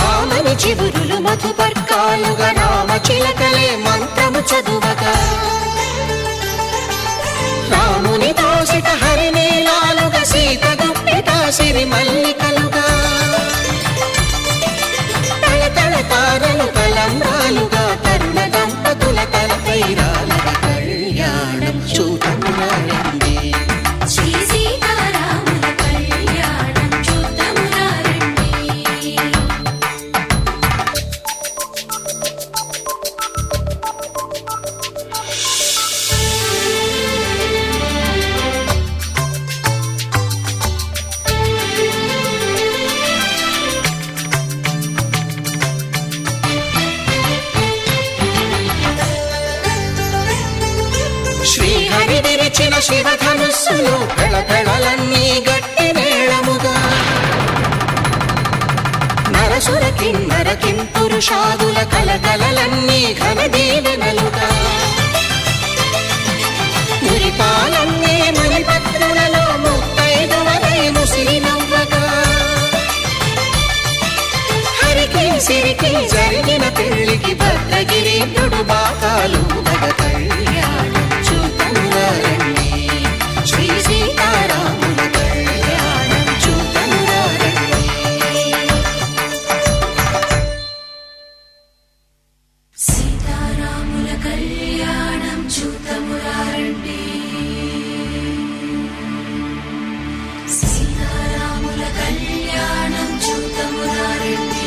ఆమని చివురులు మధుపర్కాలుగా రామ చిలకలే మంత్రము చదువగా రాముని దోసిట హరినీలాలుగా సీత గుప్పిట సిరి మల్లికలుగా తళతళ తారలు తలంబ్రాలుగా తరుణ దంపతుల తలపైరాలుగా కళ్యాణం చూడమురారండి శ్రీ సీతారాముల కళ్యాణం చూద్దామురారండి. శ్రీహరి విరిచిన శివధనుస్సులు పెళపెళలన్నీ గట్టి మేళముగా నరసుర కిన్నర కింపురుషాదుల కలకలలన్నీ ఘన దీవెనలుగా మురిపాలన్నీ మణిపత్రులలో ముత్తైదువలై ముసిరి నవ్వగా హరికి సిరికి జరిగిన పెళ్లికి భద్రగిరీంద్రుడు బాకాలు మగ కళ్యాణం చూడమురారండి శ్రీ సీతారాముల కళ్యాణం చూడమురారండి సీతారాముల కళ్యాణం చూద్దామురారండి. సీతారాముల కళ్యాణం చూద్దామురారండి.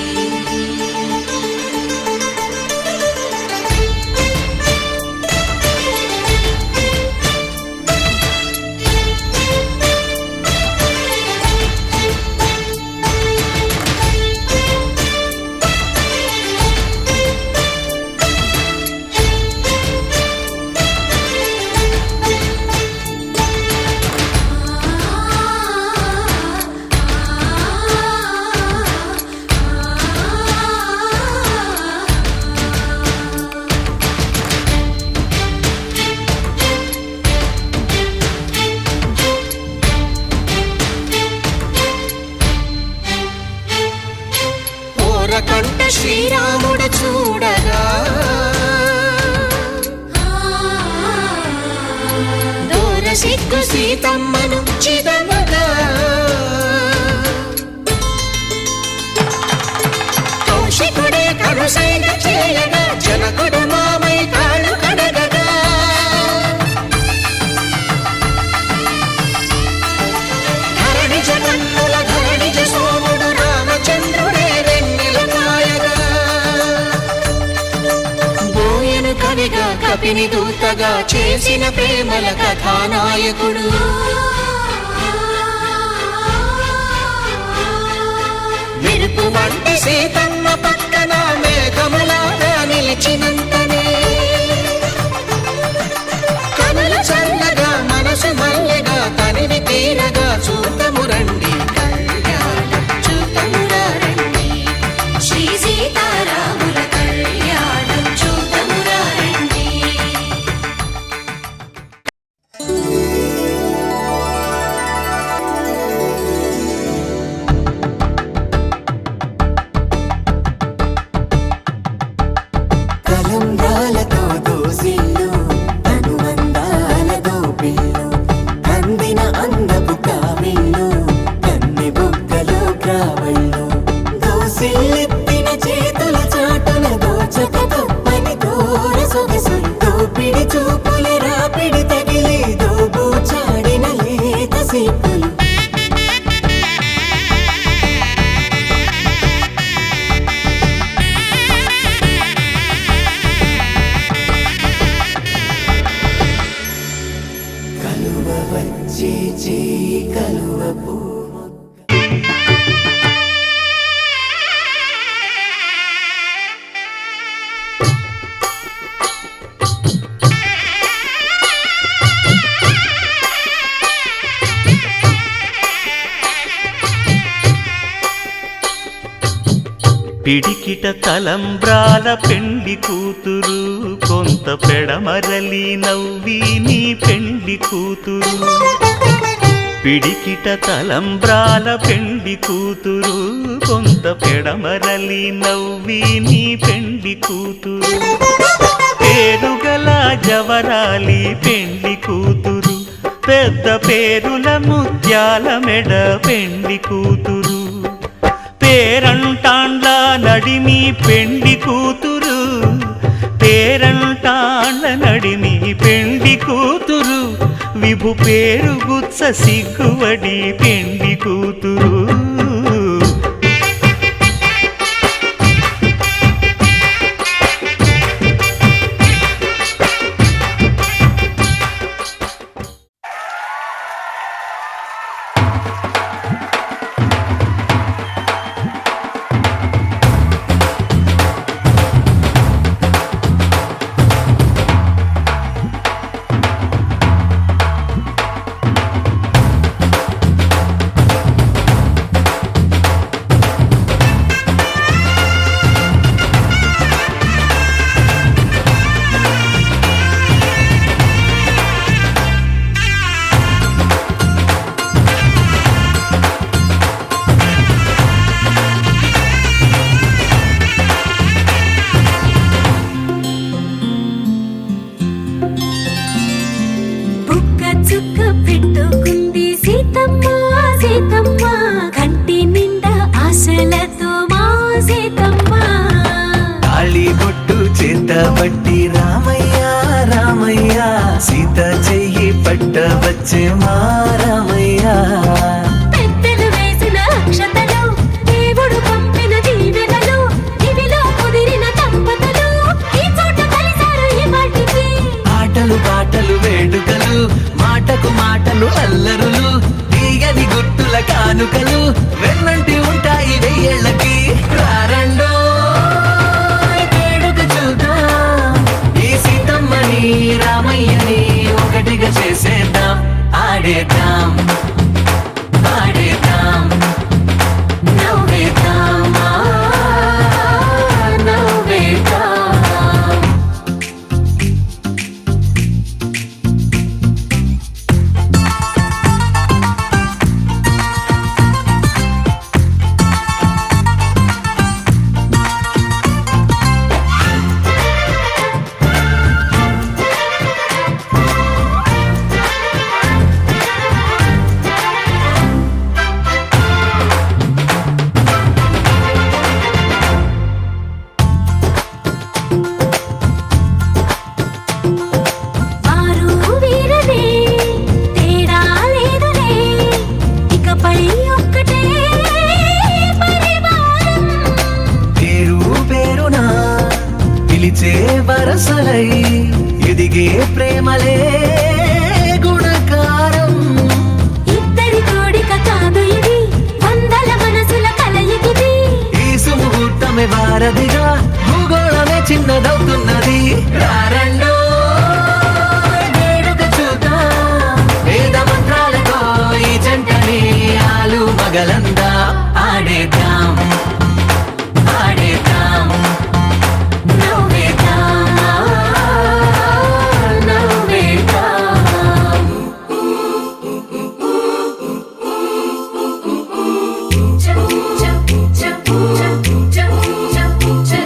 ఓరకంట శ్రీరాముడు చూడగా దూర సిగ్గు సీతమ్మను చిదమగా కౌశికుడే కరుసైన చేయగా జనకుడు మామై కాళ్ళు కడగగా ధరణి జగన్నుల ధరణిజ సోముడు రామచంద్రుడే వెన్నెల కాయగా బోయను కవిగా కపిని దూతగా చేసిన ప్రేమల కథానాయకుడు మెరుపు వంటి సీతమ్మ పక్కన మేఘములాగా నిలిచినంతనే కనుల చల్లగా మనసు మల్లెగా తనివి తీరగా చూతమురండి కళ్యాణం చూతమురారండి శ్రీ సీతారాముల కళ్యాణం చూద్దామురారండి. తలంబ్రాలతో దోసిల్లు అనుబంధాలతో పిల్లు అందిన అందపు కావిళ్ళు కన్నె బుగ్గలు గ్రావళ్ళు దోసిల్లెత్తిన చేతుల చాటున దోచక తప్పని దూర సొగసులు దోపిడి చూపుల రాపిడి తగిలి దోబు చాడిన లేత సీపులు కలువ వచ్చే చేయి కలువ పూ పిడికిట తలంబ్రాల పెండ్లి కూతురు కొంత పెడమరలి నవ్వి నీ పెండ్లి పెండ్లి కూతురు పిడికిట తలంబ్రాల పెండ్లి కూతురు కొంత పెడమరలి నవ్వి నీ పెండ్లి కూతురు పేరుగల జవరాలి పెండ్లి కూతురు పెద్ద పేరుల ముత్యాల మెడ పెండ్లి కూతురు పేరంటాండ్ల నడిమి పెండ్లి కూతురు పేరంటాండ్ల నడిమి పెండ్లి కూతురు విభు పేరు గుత్స సిగ్గువడి పెండ్లి కూతురు పట్టి రామయ్య రామయ్య సీత చెయ్యి పట్ట వచ్చే మా రామయ్య పెద్దలు వేసిన అక్షతలు దేవుడు పంపిన దీవెనలు ఇవిలో కుదిరిన దంపతులు ఈ చోట కలిసారు ఈ వాటికి ఆటలు పాటలు వేడుకలు మాటకు మాటలు అల్లరులు తీయని గుర్తుల కానుకలు వెన్నంటి ఉంటాయి వెయ్యేళ్ళకి రారండో రామయ్యని ఒకటిగా చేసేద్దాం ఆడేద్దాం ఆడేద్దాం నవ్వేద్దాం నవ్వేద్దాం వరసలై ఎదిగే ప్రేమలే గుణకారం ఇద్దరి కోడిక కాదు ఇది వందల మనసుల కలయికిది ఈ సుముహూర్తమే వారధిగా భూగోళమే చిన్నదవుతున్నది రారండో వేడుక చూద్దాం వేద మంత్రాలతో ఈ జంటని ఆలు మగలందా ఆడేద్దాం ఆడేద్దాం Jump, jump, jump, jump, jump, jump, jump.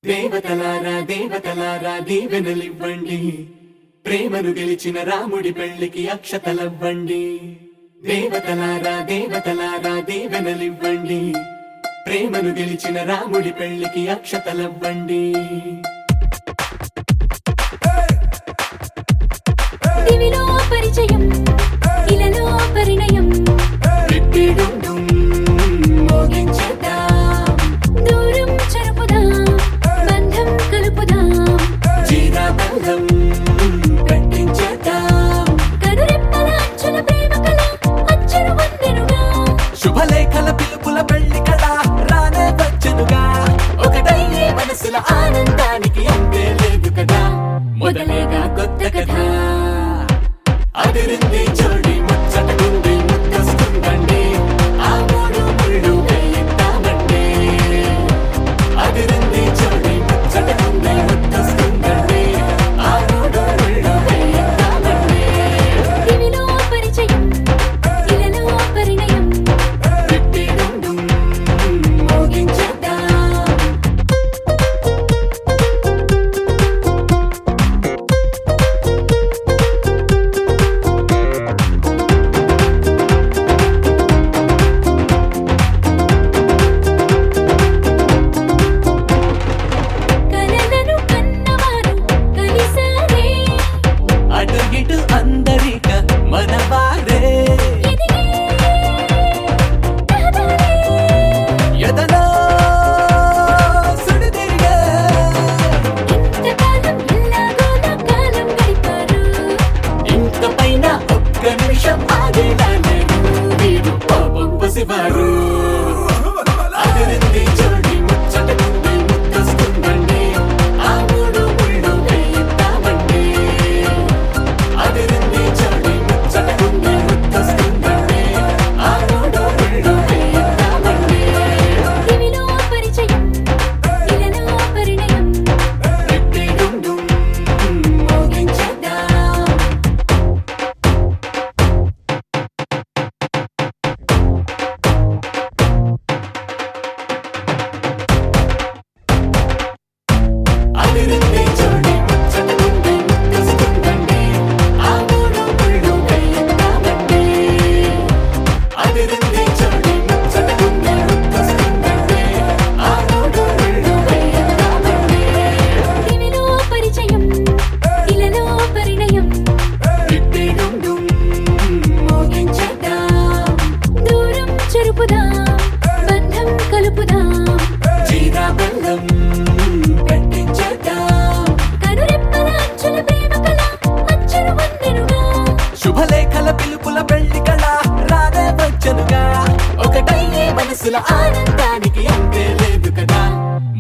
దేవతలారా దేవతలారా దీవెనలివ్వండి, ప్రేమను గెలిచిన రాముడి పెళ్లికి అక్షతలవ్వండి. దేవతలారా దేవతలారా దీవెనలివ్వండి, ప్రేమను గెలిచిన రాముడి పెళ్లికి అక్షతలవ్వండి. దివిలో పరిచయం, ఇలలో పరిణయం, మోగించేద్దాం, దూరం చెరుపుదాం, బంధం కలుపుదాం, జీరాబంధం పెట్టించేద్దాం, కనురెప్పల అచ్చుల ప్రేమ కళ అచ్చులు వందెనుగా, శుభలేఖల పిలుపుల పెళ్లి కళ రానే వచ్చనుగా. ఒకటయ్యే మనసుల ఆనందానికి అంతే లేదు కదా, మొదలేగా కొత్త కథ. అదిరింది జోడి ముచ్చటగుంది ముద్దొస్తుందండి, ఆ మూడు ముళ్ళు వేయిద్దామండి. అదిరింది జోడి ముచ్చటగుంది ముద్దొస్తుందండి, ఆ మూడు ముళ్ళు వేయిద్దామండి. దివిలో పరిచయం, ఇలలో పరిణయం, పెట్టిడుండుం మోగించేద్దాం. కలలను కన్నవారు కలిసారే, అటు ఇటు అందరిక మనవారే, ఎదిగే రహదారే, ఎదలో సుడిదిరిగే. ఇంతకాలం ఎల్లాగోలా కాలం గడిపారు, ఇంక పైన ఒక్క నిమిషం ఆగేలా లేరు, వీరు పాపం పసివారు. అదిరింది జోడి ముచ్చటగుంది ముద్దొస్తుందండి, ఆ మూడు ముళ్ళు వేయిద్దామండి. అదిరింది జోడి ముచ్చటగుంది ముద్దొస్తుందండి, ఆ మూడు ముళ్ళు వేయిద్దామండి. దివిలో పరిచయం, ఇలలో పరిణయం, పెట్టిడుండుం మోగించేద్దాం. అదిరింది జోడి ముచ్చటగుంది ముద్దొస్తుందండి, ఆ మూడు ముళ్ళు వేయిద్దామండి. అదిరింది జోడి ముచ్చటగుంది ముద్దొస్తుందండి, ఆ మూడు ముళ్ళు వేయిద్దామండి. దివిలో పరిచయం, ఇలలో పరిణయం, పెట్టిడుండుం మోగించేద్దాం, దూరం చెరుపుదాం, బంధం కలుపుదాం, జీరాబంధం పెట్టించేద్దాం, కనురెప్పల అచ్చుల ప్రేమ కళ అచ్చులు వందెనుగా, శుభలేఖల పిలుపుల పెళ్లి కళ రానే వచ్చనుగా. ఒకటయ్యే మనసుల ఆనందానికి అంతే లేదు కదా,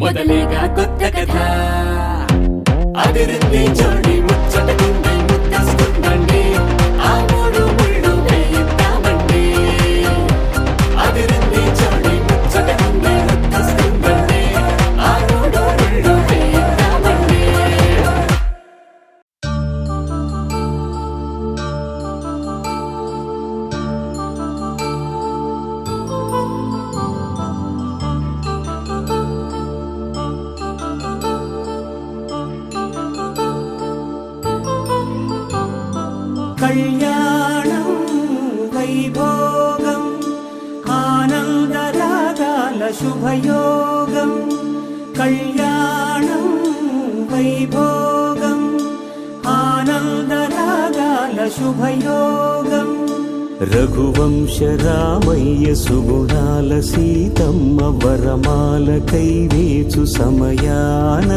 మొదలేగా కొత్త కథ. అదిరింది జోడి ముచ్చటగుంది ముద్దొస్తుందండి, ఆ మూడు ముళ్ళు వేయిద్దామండి. అదిరింది జోడి ముచ్చటగుంది ముద్దొస్తుందండి, ఆ మూడు ముళ్ళు వేయిద్దామండి. కళ్యాణం వైభోగం ఆనందరాగాల శుభయోగం. కళ్యాణం వైభోగం ఆనందరాగాల శుభయోగం. రఘువంశ రామయ్య సుగుణాల సీతమ్మ వరమాల కైవేచు సమయాన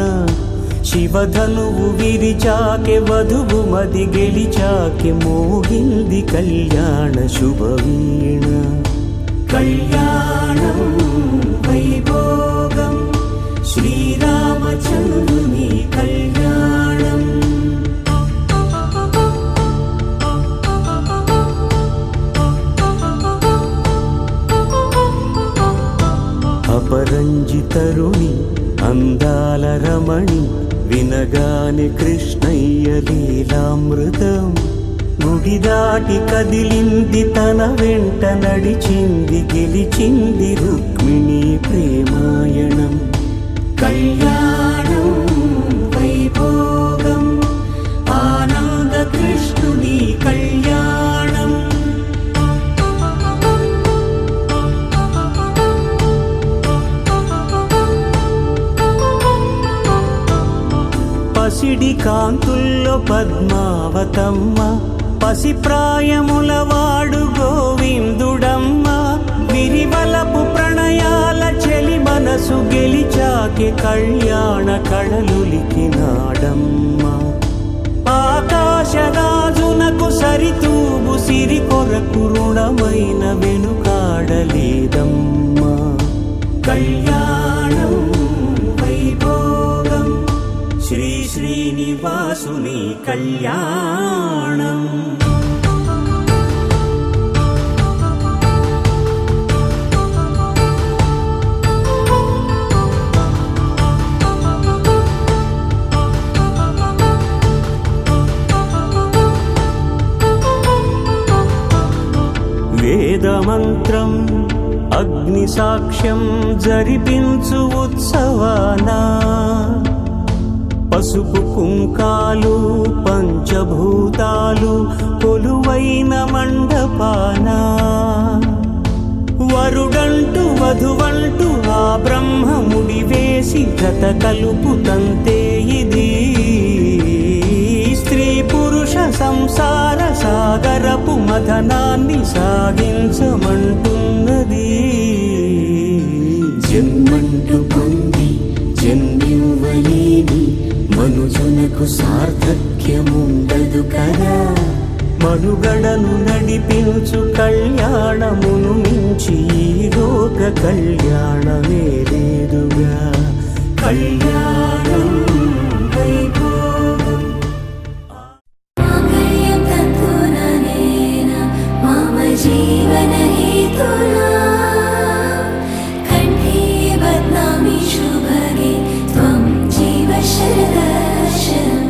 శివధనువు విరిచాకె వధువు మది గెలిచాకె మోగింది కళ్యాణ శుభవీణ. కళ్యాణం వైభోగం శ్రీరామచంద్రుని కళ్యాణం. అపరంజి తరుణి అందాల రమణి వినగాని కృష్ణయ్య లీలామృతం. గుడి దాటి కదిలింది తన వెంట నడిచింది గెలిచింది రుక్మిణి ప్రేమాయణం. కళ్యాణ పసిడి కాంతుల్లో పద్మావతమ్మ పసిప్రాయముల వాడు గోవిందుడమ్మ విరివలపు ప్రణయాల చెలి మనసు గెలిచాకే కళ్యాణ కళలులికినాడమ్మ ఆకాశరాజునకు సరితూగు సిరి కొరకు రుణమైన వెనుకాడలేదమ్మా కళ్యాణం వైభోగం శ్రీ శ్రీనివాసుని కళ్యాణం వేదమంత్రం అగ్ని సాక్ష్యం జరిపించు ఉత్సవానా పసుపు కుంకాలు పంచభూతాలు కొలువైన మండపానా వరుడంటూ వధువంటూ ఆ బ్రహ్మముడి వేసి జత కలుపుతంతే ఇది స్త్రీ పురుష సంసార సాగరపు మథనాన్ని సాగించమంటున్నది జన్మంటూ పొంది జన్మివ్వలేని మనుజునకు సార్థక్యముండదు కదా మనుగడను నడిపించు కళ్యాణమును మించి ఈ లోక కళ్యాణమే లేదుగా కళ్యాణం వైభోగం మాంగళ్యం తంతుననేన మమ జీవన హేతునా కంఠే బధ్నామి శుభగే త్వం జీవ శరదర్శనం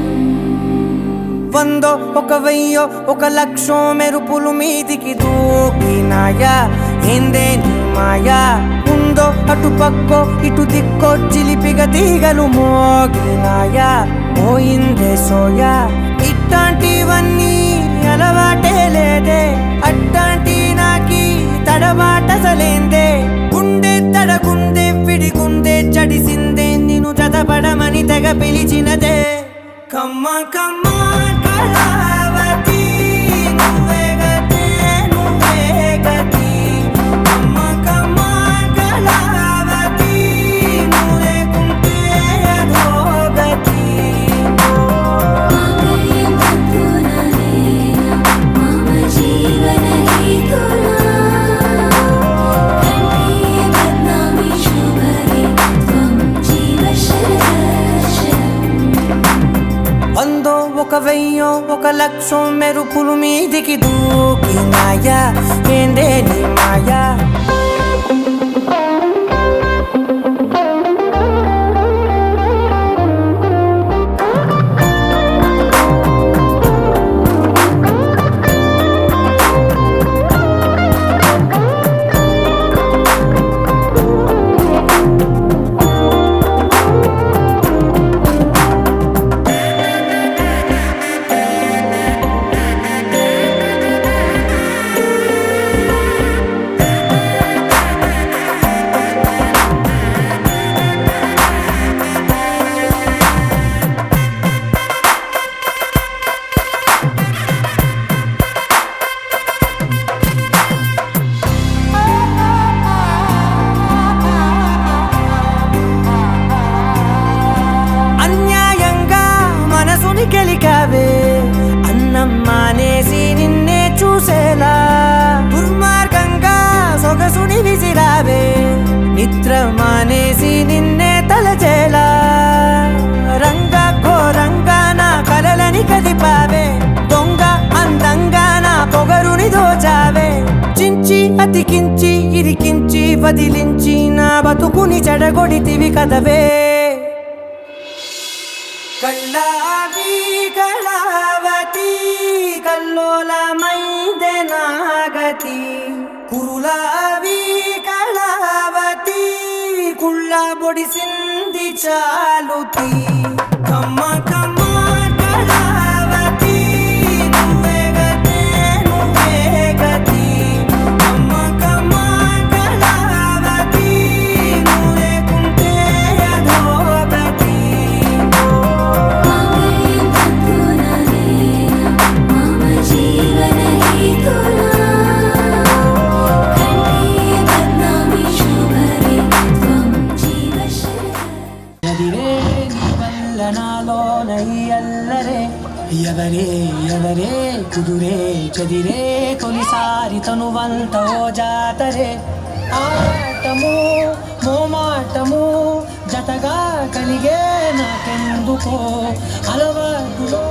వందో ఒక వెయ్యో ఒక లక్షో మెరుపులు మీదికి దూకినాయా ఏందే నీ మాయా ఉందో అటు పక్కో ఇటు దిక్కో చిలిపిగా తీగలు మోగినాయా పోయిందే సోయా ఇట్లాంటివన్నీ అలవాటే లేదే అట్లాంటి నాకి తడబాటసలేందే గుండె తడగుండే విడిగుండే చడిసిందే నిన్ను చదపడమని తెగ పిలిచినదే కమ్మ కమ్మ కళావతి నువ్వే గతే నువ్వే గతి కమ్మ కమ్మ కళావతి నువ్వు లేకుంటే అధోగతి మాంగళ్యం తంతుననేన మమ జీవన హేతునా కంఠే బధ్నామి శుభగే త్వం జీవ శరదర్శనం వందో ఒక వెయ్యో ఒక లక్షో మెరుపులు మీదికి దూకినాయా ఏందే నీ మాయా అన్యాయంగా మనసుని గెలికావే అన్నం మానేసి నిన్నే చూసేలా దుర్మార్గంగా సొగసుని విసిరావే నిద్ర మానేసి నిన్నే తలచేలా రంగ ఘోరంగా నా కలలని కదిపావే దొంగ అందంగా నా పొగరుని దోచావే చించి అతికించి ఇరికించి వదిలించి నా బతుకుని చెడగొడితివి కదవే కళ్ళావి కళావతి కల్లోలమైందే నాగతి కురులావి కళావతి కుళ్ళ బొడిసింది చాలుతి కమ్మ కమ్మ కళావతి నువ్వే గతే నువ్వే గతి కమ్మ కమ్మ కళావతి నువ్వు లేకుంటే అధోగతి మాంగళ్యం నీ వల్ల నాలోన ఈ అల్లరే ఎవరే ఎవరే కుదురే చదిరే తొలిసారి తనువంత ఓ జాతరే ఆటము మోమాటము జతగా కలిగే నాకెందుకో అలవాటులో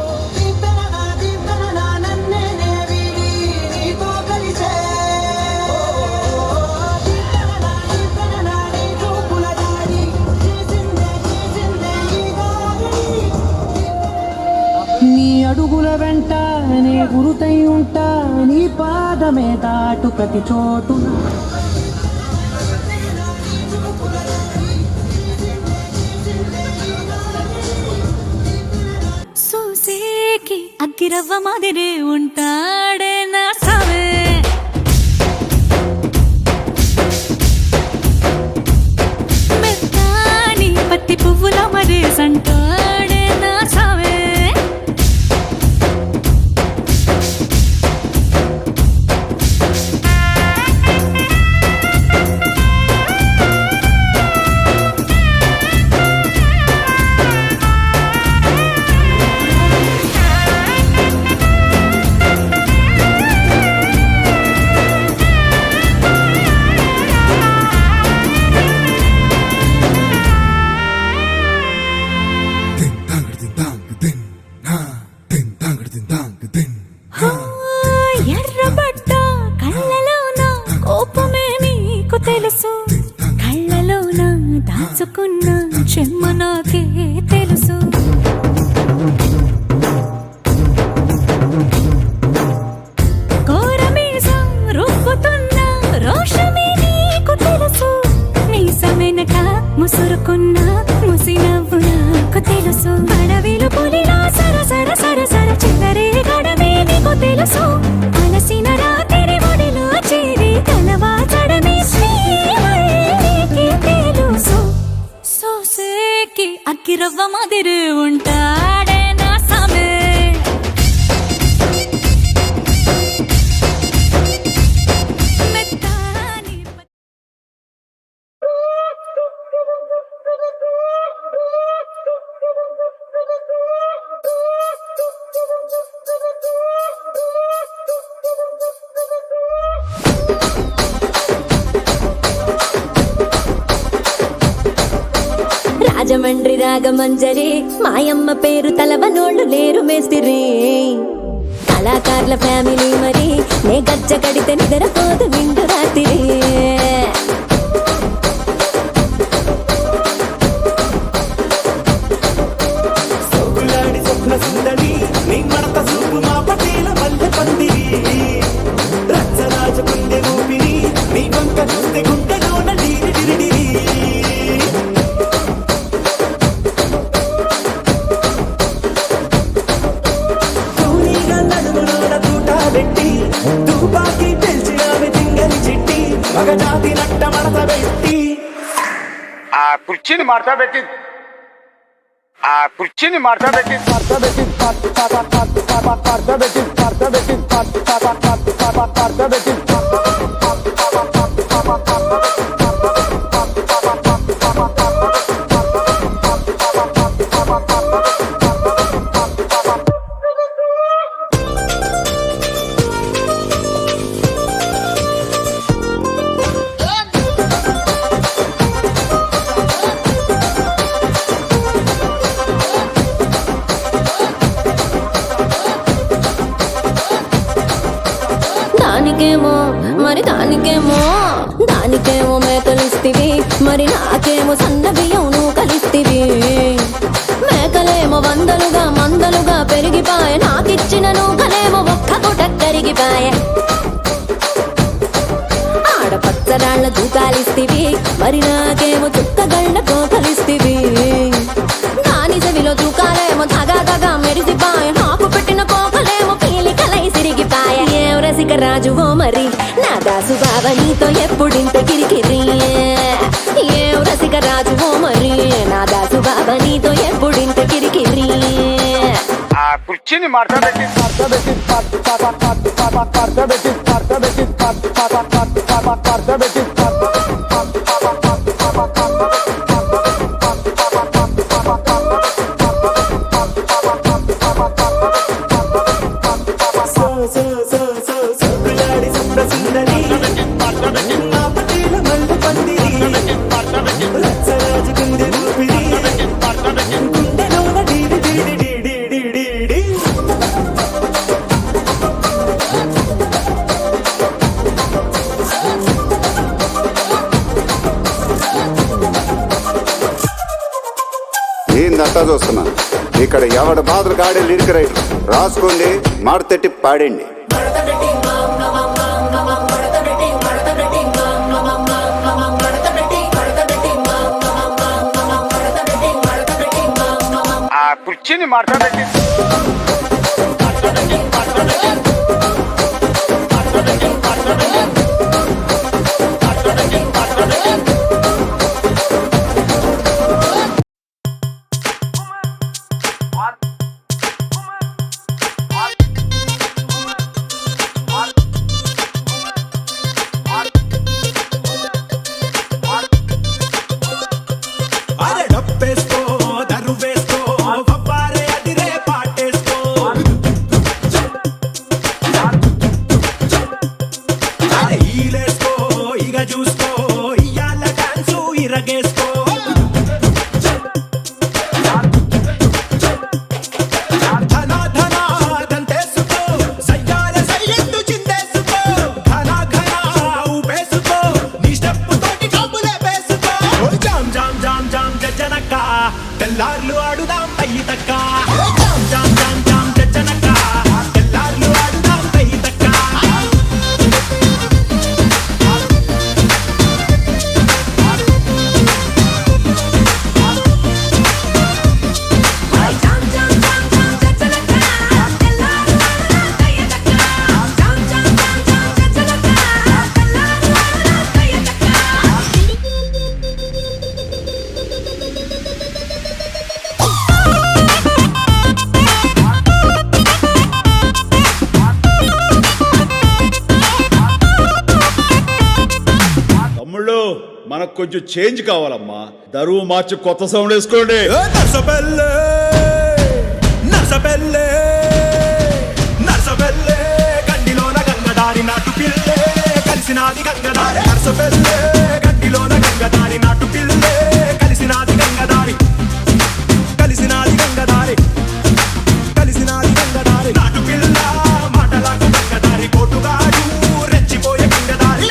నీ అడుగుల వెంట నే గురుతై ఉంటా నీ పాదమే దాటు ప్రతి చోటున సూసేకి అగ్గిరవ్వ మాదిరి ఉంటాడే నా సావే మెత్తాని పత్తి పువ్వుల మరి సంటాడే నా సావే ఎర్రబడ్డ కళ్ళలోన కోపమే నీకు తెలుసు కళ్ళలోన దాచుకున్న చెమ్మ నాకే తెలుసు కోరమీసం రుబ్బుతున్న రోషమే నీకు తెలుసు మీసమెనక ముసురుకున్న ముసినవ్వు నాకు తెలుసు అడవిలు పులిలా సర సర సర సర చిల్లరే గడమే నీకు తెలుసు అలసిన రాత్రి ఒడిలో చేరి కలవాచడమే శ్రీవల్లికి తెలుసు సోసేకి అగ్గిరవ్వ మాదిరి ఉంటాడే నా సామే మెత్తాని రాజమండ్రి రాగమంజరి మాయమ్మ పేరు తలవనోళ్ళు లేరు మేస్తిరి కళాకారుల ఫ్యామిలీ మరి నే గజ్జ కడితే నిద్రపోదు నిండు రాత్రి సోగులాడి స్వప్న సుందరి నీ మడత చూపు మా పటేల మల్లె పందిరి రచ్చరాజ పుండె ఊపిరి నీ వంక చూస్తే గుండెలోన డీరి డిరిడిరి తూనీగా నడుములోన తూట పెట్టి తుపాకి పెంచినావి తింగని చిట్టి మగజాతి నట్ట మడత పెట్టి ఆ కుర్చీని మార్తా పెట్టి ఆ కుర్చీని మార్తా పెట్టి దానికేమో మేకలిస్తివి మరి నాకేమో సన్న బియ్యం నువ్వు కలిస్తివి మేకలేమో వందలుగా మందలుగా పెరిగిపాయ నాకిచ్చిన నూకలేమో ఒక్క పూట కరిగిపాయ ఆడపచ్చరాళ్ళ దూకాలిస్తివి మరి నాకేమో చుక్కగళ్ళ కోకలిస్తివి దాని చెవిలో దూకాలేమో తగా తగా మెరిసిపాయ నాకు పెట్టిన కోకలేమో పీలికలై సిరిగిపాయ ఏం రసిక రాజువో మరి నా దాసు బావ నీతో ఎప్పుడింత కిరికిరి ఏం రసిక రాజువో మరి నా దాసు బావ నీతో ఎప్పుడింత కిరికిరి ఆ కుర్చీని మార్తా పెట్టి ఏందంతా చూస్తున్నా ఇక్కడ ఎవడ బాధలు కాడే లిరిక్ రైట్ రాసుకోండి మాడతెట్టి పాడండి. ఆ కుర్చీని మాట్లాడండి. అరే డప్పేసుకో దరువేసుకో పప్పారే అదిరే పాటేసుకో అరే ఈలేసుకో ఇగ చూసుకో ఇయ్యాల డాన్సు ఇరగేసుకో ధనా ధనా దంతేసుకో సయ్యాల సయ్యత్తు చిందేసుకో ధనా ఘనా ఊపేసుకో నీ స్టెప్ తోటి కబులే వేసుకో జామ్ జామ్ జామ్ జామ్ జనక తెల్లార్లు ఆడుదాం తయ్యి తక్క జామ్ జామ్ జామ్ జామ్ జనక తెల్లార్లు ఆడుదాం తయ్యి తక్క తమ్ముళ్ళు మనకు కొంచెం చేంజ్ కావాలమ్మా. దరువు మార్చి కొత్త సౌండ్ వేసుకోండి. నర్సబెల్లే నర్సబెల్లే నర్సబెల్లే గండిలోన గంగదారి నాటు పిల్లే కలిసినాది గంగదారి నర్సబెల్లే గండిలోన గంగదారి నాటు పిల్లే కలిసినాది గంగదారి కలిసినాది గంగదారి కలిసినాది గంగదారి నాటు పిల్ల మాటలకు గంగదారి కోటుగాడు రెచ్చిపోయే గంగదారి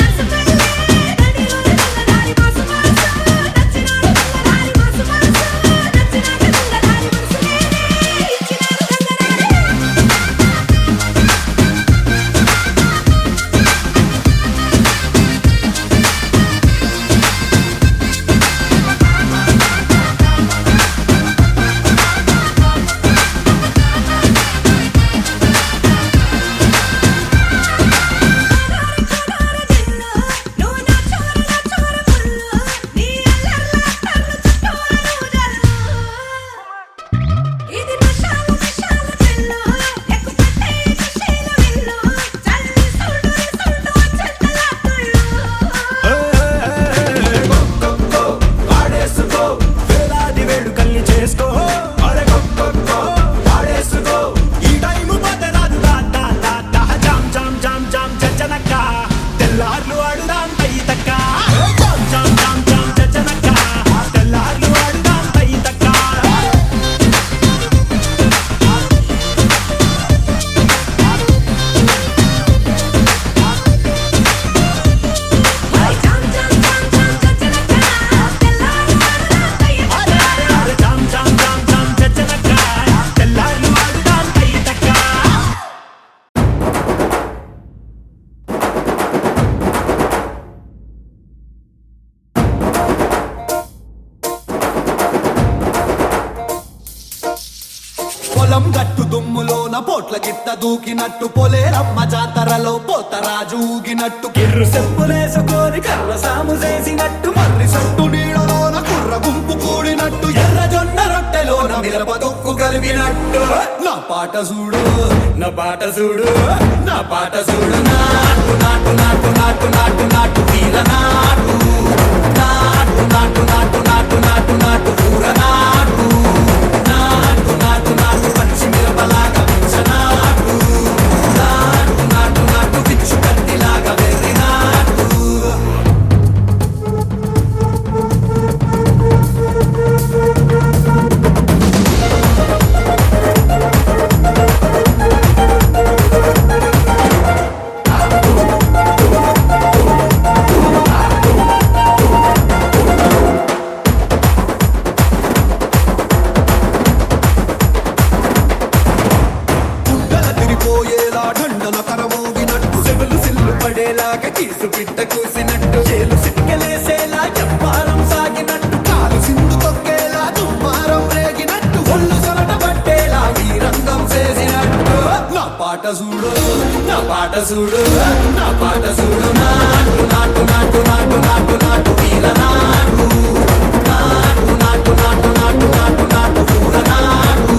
పొలం గట్టు దుమ్ములోన పోట్ల గిట్ట దూకినట్టు పొలేరమ్మ జాతరలో పోతరాజు ఊగినట్టు కిర్రు సెప్పులేసుకొని కర్ర సాము చేసినట్టు మర్రి సొట్టు నీడలోన కుర్ర గుంపు కూడినట్టు ఎర్ర జొన్న రొట్టెలోన మిరప దొక్కు కలిపినట్టు నా పాట చూడు నా పాట చూడు నా పాట చూడు నాటు నాటు నాటు నాటు నాటు నాటు వీర నాటు నాటు నాటు నాటు నాటు నాటు నాటు ఊర నాటు నాటు నాటు నాటు పచ్చి మిరపలాగా నాటు నాటు నాటు నాటు పిచ్చు కత్తిలాగా వెర్రి నాటు కసు పిట్ట కూసినట్టు చేలు సిక్కలేసేలా చెప్పారం సాగినట్టు కాలు సింధు తొక్కేలా దుమ్మారం రేగినట్టు ఒళ్ళు సొరట పట్టేలా ఈ రంగం చేసినట్టు నా పాట చూడు నా పాట చూడు నా పాట చూడు నాటు నాటు నాటు నాటు నాటు నాటు వీర నాటు నాటు నాటు నాటు నాటు నాటు నాటు పూర నాటు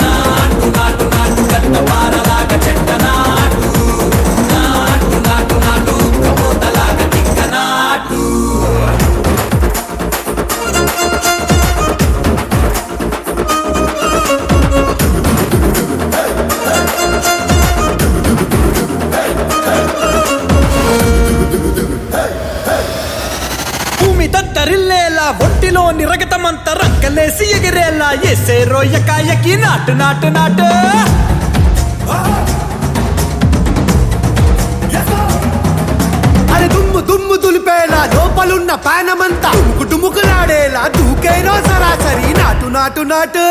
నాటు నాటు నాటు గట్ట పారలాగా చెట్ట నాటు నాటు నాటు నాటు కమోతలాగా తిక్క నాటు భూమి దద్దరిల్లేలా ఒంటిలోని రగతమంతా రక్కలేసి ఎగిరేలా ఎసే రోయకాయకి నాటు నాటు నాటు అరే దుమ్ము దుమ్ము దులిపేలా లోపలున్న పానమంతా డుముకులాడేలా దూకేనో సరాసరి నాటు నాటు నాటు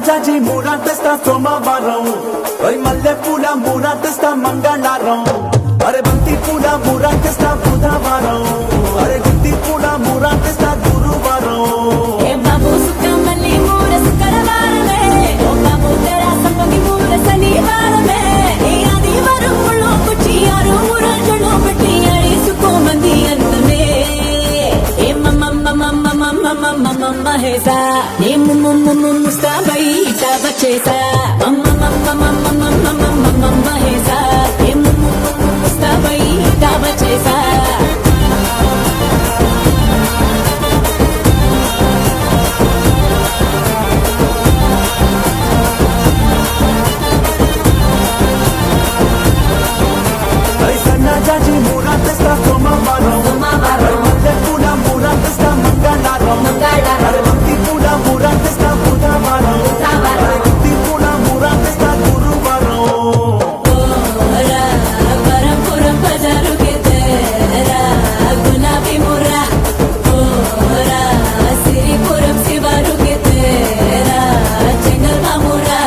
జాజి మూరా తెస్తా సోమవారం మల్లె పూల మూరా తెస్తా మంగళవారం అరే బంతి పూల మూరా తెస్తా బుధవారం అరే గుత్తి పూల మూరా తెస్తా గురువారం మహేసా ముస్తాబై చేసా మహేసా ముస్తాబై చేసా జాజి మూరా తెస్తా సోమవారం మల్లె పూల మూరా తెస్తా మంగళవారం అరే బంతి పూల మూరా తెస్తా బుధవారం అరే గుత్తి పూల మూరా తెస్తా గురువారం పరంపురం బజారు కే తేరా గులాబీ ముర్రా సిరిపురం శివారు కే తేరా చెంగల్ మామురా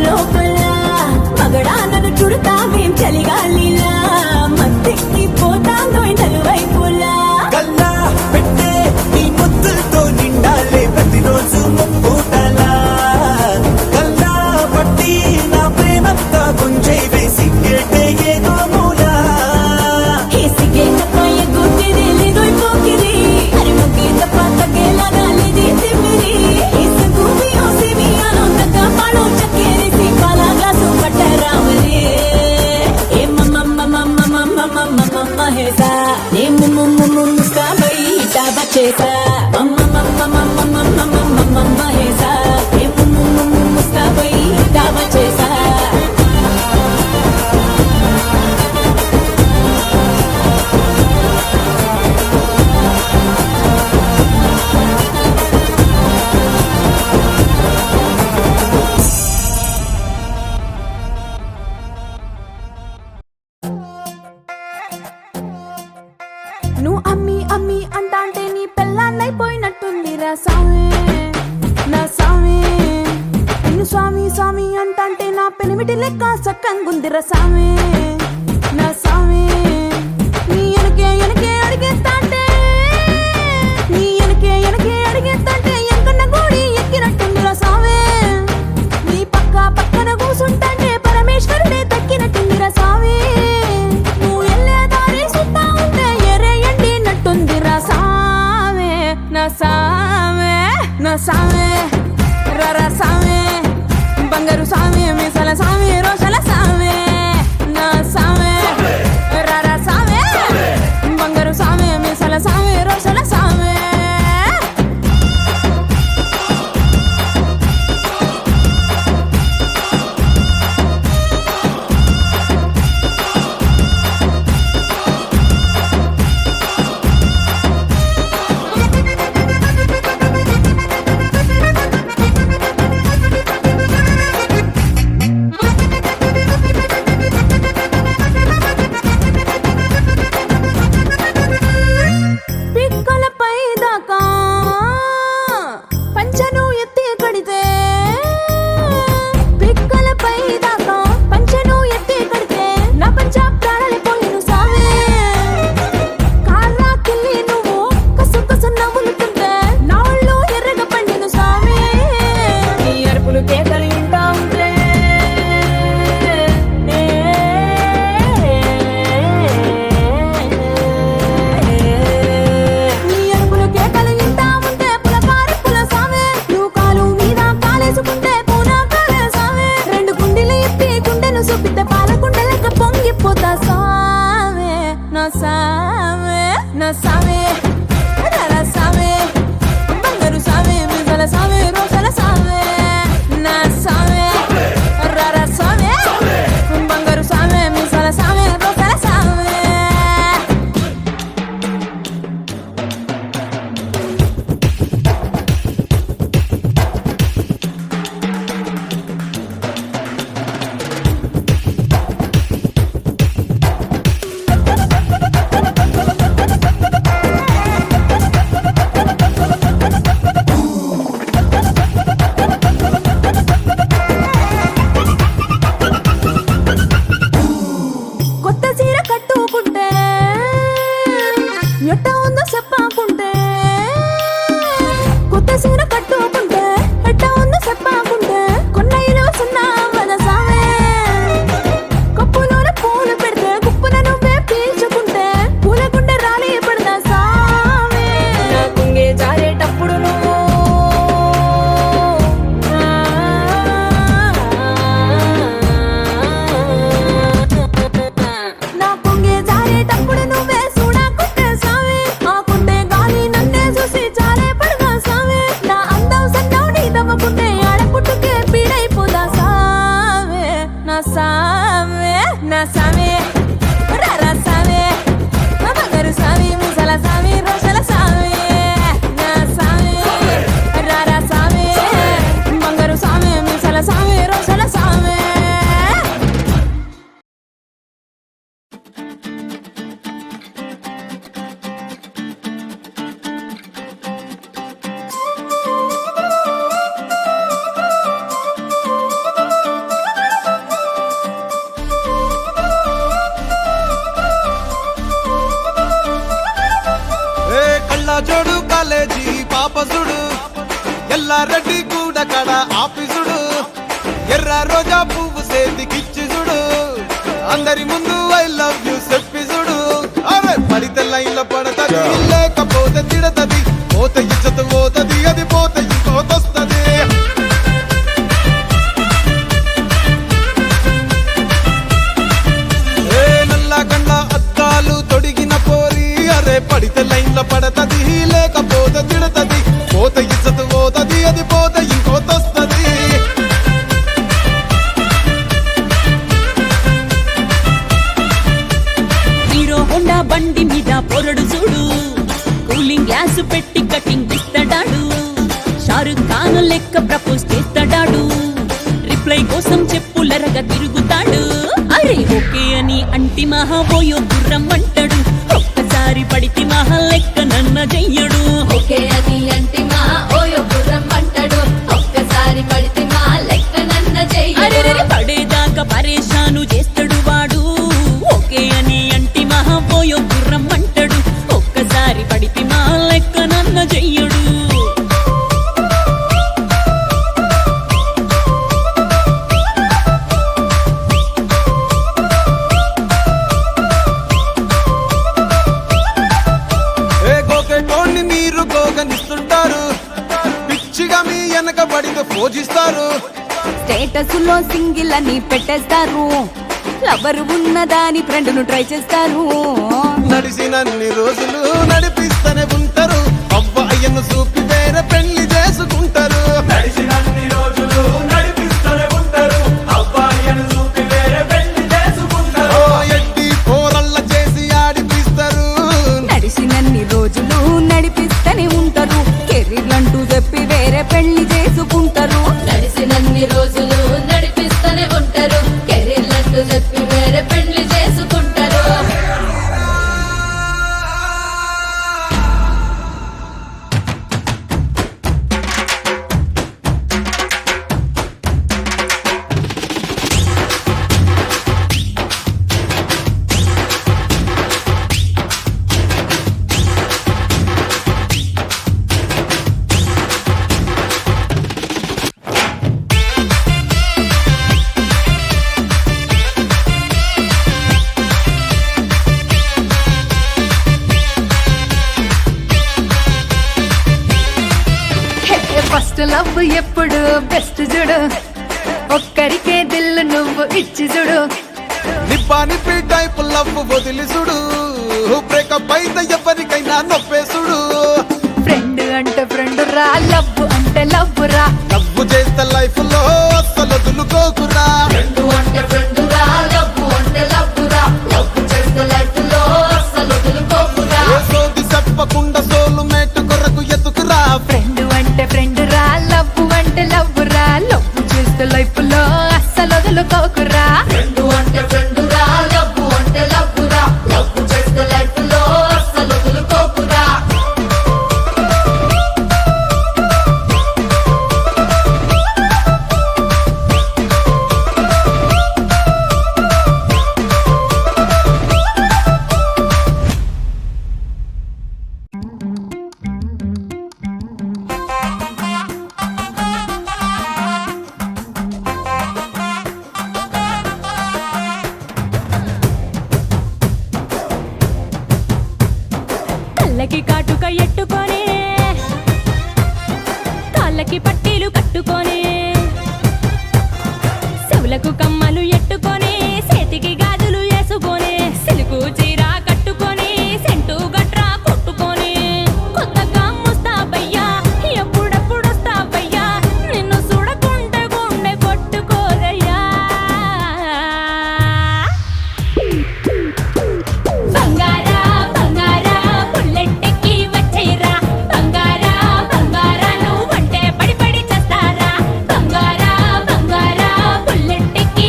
లోపల మగడా నన్ను చుడతావేం చలిగాలిలా మత్తెక్కి పోతాందో నలువైపులా కల్లా పెట్టే నీ ముద్దులతో నిండాలే ప్రతిరోజు ముప్పూటలా కల్లా పట్టి నా ప్రేమంతా గుంజై వేసి గేటే ఏదో మూలా సిగేట పోయే గుడ్డిది లేదోయ్ పోకిరి అరి ముగ్గేత పాతకేలాగాలిది తిమ్మిరి ఇసు భూమి ఓసి మియాలో తగ్గ పాడో చక్కేరిసి పాలా గ్లాసు పట్టరామరి ఏ మమ్మ హేసా ఏ ముస్కా బై ఇటా బచేసా మమ్మ హేసా ఏ ముస్కా బై ఇటా బచేసా నువ్వు అమ్మి అమ్మి అంటాంటే నీ పెళ్ళాన్నైపోయినట్టుందిరా సామి నా సామి నిన్ను స్వామి స్వామి అంటాంటే నా పెనిమిటి లెక్క సక్కంగుందిరా సామి నా సామి నీ ఎనకే అడిగేస్తాంటే నీ ఎనకే అడిగేస్తాంటే ఎంకన్న గోడి ఎక్కినట్టుందిరా సామి నీ పక్కన కూసుంటాంటే పరమేశ్వరుడే తక్కినట్టుందిరా సామి నువ్వు ఎల్లే దారి సుత్తా ఉంటే ఎర్రయండి నట్టుందిరా సామే నా సామే రరా సామే బంగారు సామే మీసల సామే రోషల సామే నా సామే రరా సామే బంగారు సామే మీసల సామే రోషల సామే పిక్కలపై దాకా పంచను ఎత్తి కడితే పిక్కలపై దాకా పంచను ఎత్తి కడితే నా పంచ ప్రాణాలు పోయిను సామే కాళ్ళకెళ్ళి నువ్వు కసు నవ్వులుతుంటే నా ఒళ్ళు ఎర్రగా పండిను సామే నీ అరుపులు కేకలు వింటా ఉంటే నీ అరుపులు కేకలు వింటా ఉంటే పులకారి పుల సామే నువ్వు కాలు మీద కాలేసుకుంటే పూనా కాలే సామే రెండు గుండెలు ఇప్పి గుండెను చూపితే పాల గుండె లెక్క పొంగిపోతా సామే నా సామే రరా సామే బంగారు సామే మిగల సామే రోషల సామే నా సామే రరా సామే బంగారు సామే మిగల సామే రోషల సామే కొత్త చీర కట్టుకుంటే ఎట్ట ఉందో చెప్పాకుంటే కొత్త చీర కట్టుకుంటే ఎట్ట ఉందో చెప్పాకుంటే కొన్నైలో సున్నా వద సామే కప్పులోన పూలు పెడితే గుప్పున నువ్వే పీల్చుకుంటే పూల గుండె రాలి పడదా సామే నా కుంగే జారేటప్పుడు నువ్వు నా కుంగే జారేటప్పుడు నువ్వే చూడకుంటే సామే ఆకుంటే గాలి నన్నే చూసి చాలే పడగా సామే నా అందం సన్నం నీ దవ్వకుంటే ఆడపుట్టుకే పీడైపోదా సామే నా సామే రరా సామే బంగారు సామే ముసల సామే రోషల సామే నా సామే రరా సామే బంగారు సామే ముసల సామే రోషల సామే కాలేజీ పాపసుడు ఎల్లారెడ్డి కూడా కడ ఆఫీసుడు ఎర్ర రోజా పువ్వు సేతికిచ్చి చూడు అందరి ముందు ఐ లవ్ యూ చెప్పి చూడు అరే పడితే లైన్లో పడతది లేకపోతే తిడతది పోతే ఇచ్చత పోతది అది పోతే ఇంకోతొస్తది ఏ నల్ల కండ్ల అద్దాలు తొడిగిన పోరి అరే పడితే లైన్లో పడతది లేకపోతే తిడతది పోతే ఇచ్చత పోతది అది పోతే ఇంకోతొస్తది హీరో హోండా బండి మీద పొరడు చూడు కూలింగ్ గ్లాస్ పెట్టి కటింగ్ ఇస్తాడాడు షారుఖ్ ఖాన్ లెక్క ప్రపోజ్ చేస్తాడాడు రిప్లై కోసం చెప్పులరగా తిరుగుతాడు అరే ఓకే అని అంటి మహా పోయో గుర్రం అంటాడు ఒక్కసారి పడితే మహా లెక్క నన్న చెయ్యడు ఓకే అది అంటే మా ఓయో గుర్రం అంటాడు ఒక్కసారి పడితే మా లెక్క నన్న అరే చెయ్యడు పడేదాకా పరేషాను చేస్తాడు వాడు ఓకే అని అంటి మహా పోయో గుర్రం అంటాడు ఒక్కసారి పడితే మా లెక్క నన్న చెయ్యడు ఏ గోకెటోన్ని మీరు గోగనిస్తుంటారు పిచ్చిగా మీ వెనక పడితే పూజిస్తారు స్టేటస్ లో సింగిల్ అని పెట్టేస్తారు లవర్ ఉన్నదాని ఫ్రెండ్ ను ట్రై చేస్తారు నడిసినన్ని రోజులు నడిపిస్తూనే ఉంటారు అవ్వ అయ్యను చూపి వేరే పెళ్లి చేసుకుంటారు నడిచినన్ని రోజులు నడిపిస్తూనే ఉంటారు అబ్బాయిని చూపి వేరే పెళ్లి చేసుకుంటారు ఓ ఎడ్డి పోరల్ల చేసి ఆడిపిస్తారు నడిచినన్ని రోజులు నడిపిస్తూనే ఉంటారు కెరీర్ అంటూ చెప్పి వేరే పెళ్లి చేసుకుంటారు నడిచినన్ని రోజులు నడిపిస్తూనే ఉంటారు కెరీర్ అంటూ చెప్పి వేరే పెళ్లి చేసుకుంటారు ఫస్ట్ లవ్ ఎప్పుడు బెస్ట్ చూడు ఒక్కరికే దిల్లు నువ్వు ఇచ్చి చూడు నిబ్బా నిప్పి టైప్ లవ్ వదిలిసుడు బ్రేకప్ అయితే ఎవరికైనా నొప్పేసుడు ఫ్రెండ్ అంటే ఫ్రెండ్ రా లవ్ అంటే లవ్ రా లవ్ చేస్తే లైఫ్ లో అస్సలు వదులుకోకురా ఫ్రెండ్ అంటే ఫ్రెండ్ రా లవ్ అంటే లవ్ రా లవ్ చేస్తే లైఫ్ లో అస్సలు వదులుకోకురా ఏ సోది చెప్పకుండా సోలు మేటు కొరకు ఎతుకురా ఫ్రెండ్ అంటే ఫ్రెండ్ రా లవ్ అంటే లవ్ రా లవ్ చేస్తే లైఫ్ లో అస్సలు వదులుకోకురా ఫ్రెండ్ అంటే ఫ్రెండ్ రా లవ్ అంటే లవ్ రా లవ్ చేస్తే లైఫ్ లో అస్సలు వదులుకోకురా కళ్ళకి కాటుక ఎట్టుకొని కాళ్ళకి పట్టీలు కట్టుకొని చెవులకు కమ్మలు ఎట్టుకొని చేతికి గాజులు వేసుకొని సిలుకు చీర కట్టుకొని సెంటు గట్రా కొట్టుకొని కొత్తగా ముస్తాబయ్యా ఎప్పుడెప్పుడు వస్తావయ్యా నిన్ను చూడకుంటే గుండె కొట్టుకోరయ్యా బంగారా బంగారా బుల్లెట్టెక్కి వచ్చేరా బంగారా బంగారా నువ్వంటే పడి పడి చేస్తారా బంగారా బంగారా బుల్లెట్టెక్కి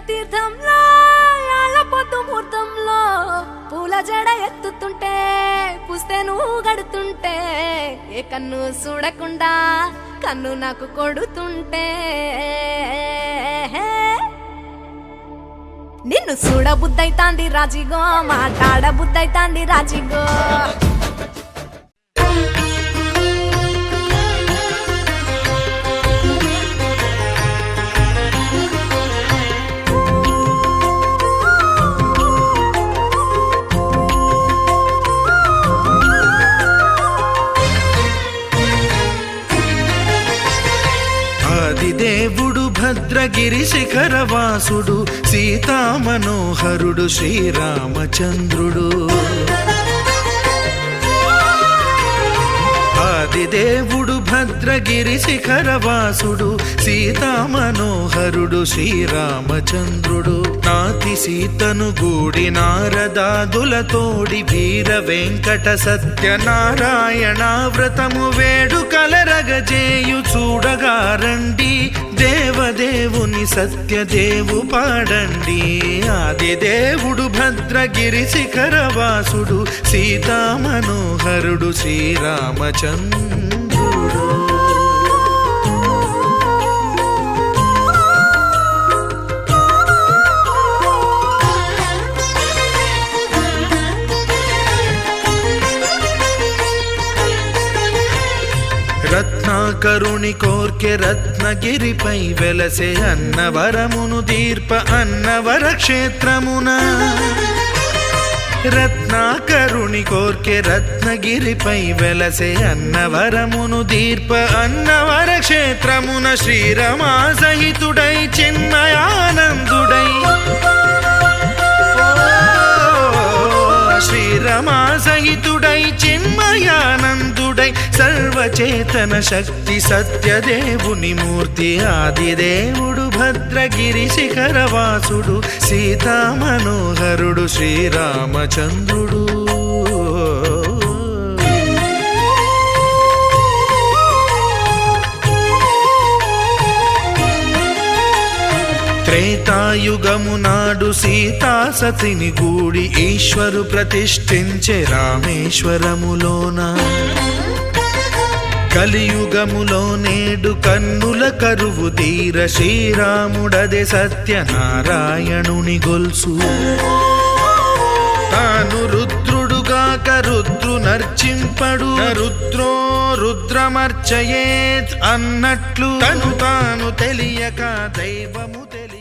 తీర్థంలో యాళ్ళ పొద్దు ముహూర్తంలో పూల జడ ఎత్తుతుంటే పుస్తే నువ్వు గడుతుంటే ఏ కన్ను చూడకుండా కన్ను నాకు కొడుతుంటే నిన్ను చూడబుద్దైతాంది రాజిగో మాట్లాడబుద్దైతాంది రాజిగో దేవుడు భద్రగిరి శిఖరవాసుడు సీతామనోహరుడు శ్రీరామచంద్రుడు ఆదిదేవుడు భద్రగిరి శిఖరవాసుడు సీతామనోహరుడు శ్రీరామచంద్రుడు నాతి సీతను గూడి నారదాదులతోడి వీర వెంకట సత్యనారాయణ వ్రతము వేడుకలరగజేయు చూడగారండి దేవదేవుని సత్యదేవు పాడండి ఆదిదేవుడు భద్రగిరి శిఖరవాసుడు సీతామనోహరుడు శ్రీరామచంద్రుడు రత్నాకరుని కోర్కె రత్నగిరిపై వెలసే అన్నవరమును దీర్ప అన్నవర క్షేత్రమున రత్నాకరుని కోర్కె రత్నగిరిపై వెలసే అన్నవరమును దీర్ప అన్నవర క్షేత్రమున శ్రీరమా సహితుడై చిన్మయానందుడై శ్రీరమా సహితుడై చిన్మయానందుడై సర్వచేతన శక్తి సత్యదేవుని మూర్తి ఆదిదేవుడు భద్రగిరి శిఖరవాసుడు సీతామనోహరుడు శ్రీరామచంద్రుడు త్రేతాయుగము నాడు సీతా సతిని గూడి ఈశ్వరు ప్రతిష్ఠించే రామేశ్వరములోన కలియుగములో నేడు కన్నుల కరువు తీర శ్రీరాముడదే సత్యనారాయణుని గొల్సు తాను రుద్రుడుగాక రుద్రు నర్చింపడు రుద్రో రుద్రమర్చయేత్ అన్నట్లు తను తాను తెలియక దైవము తెలియ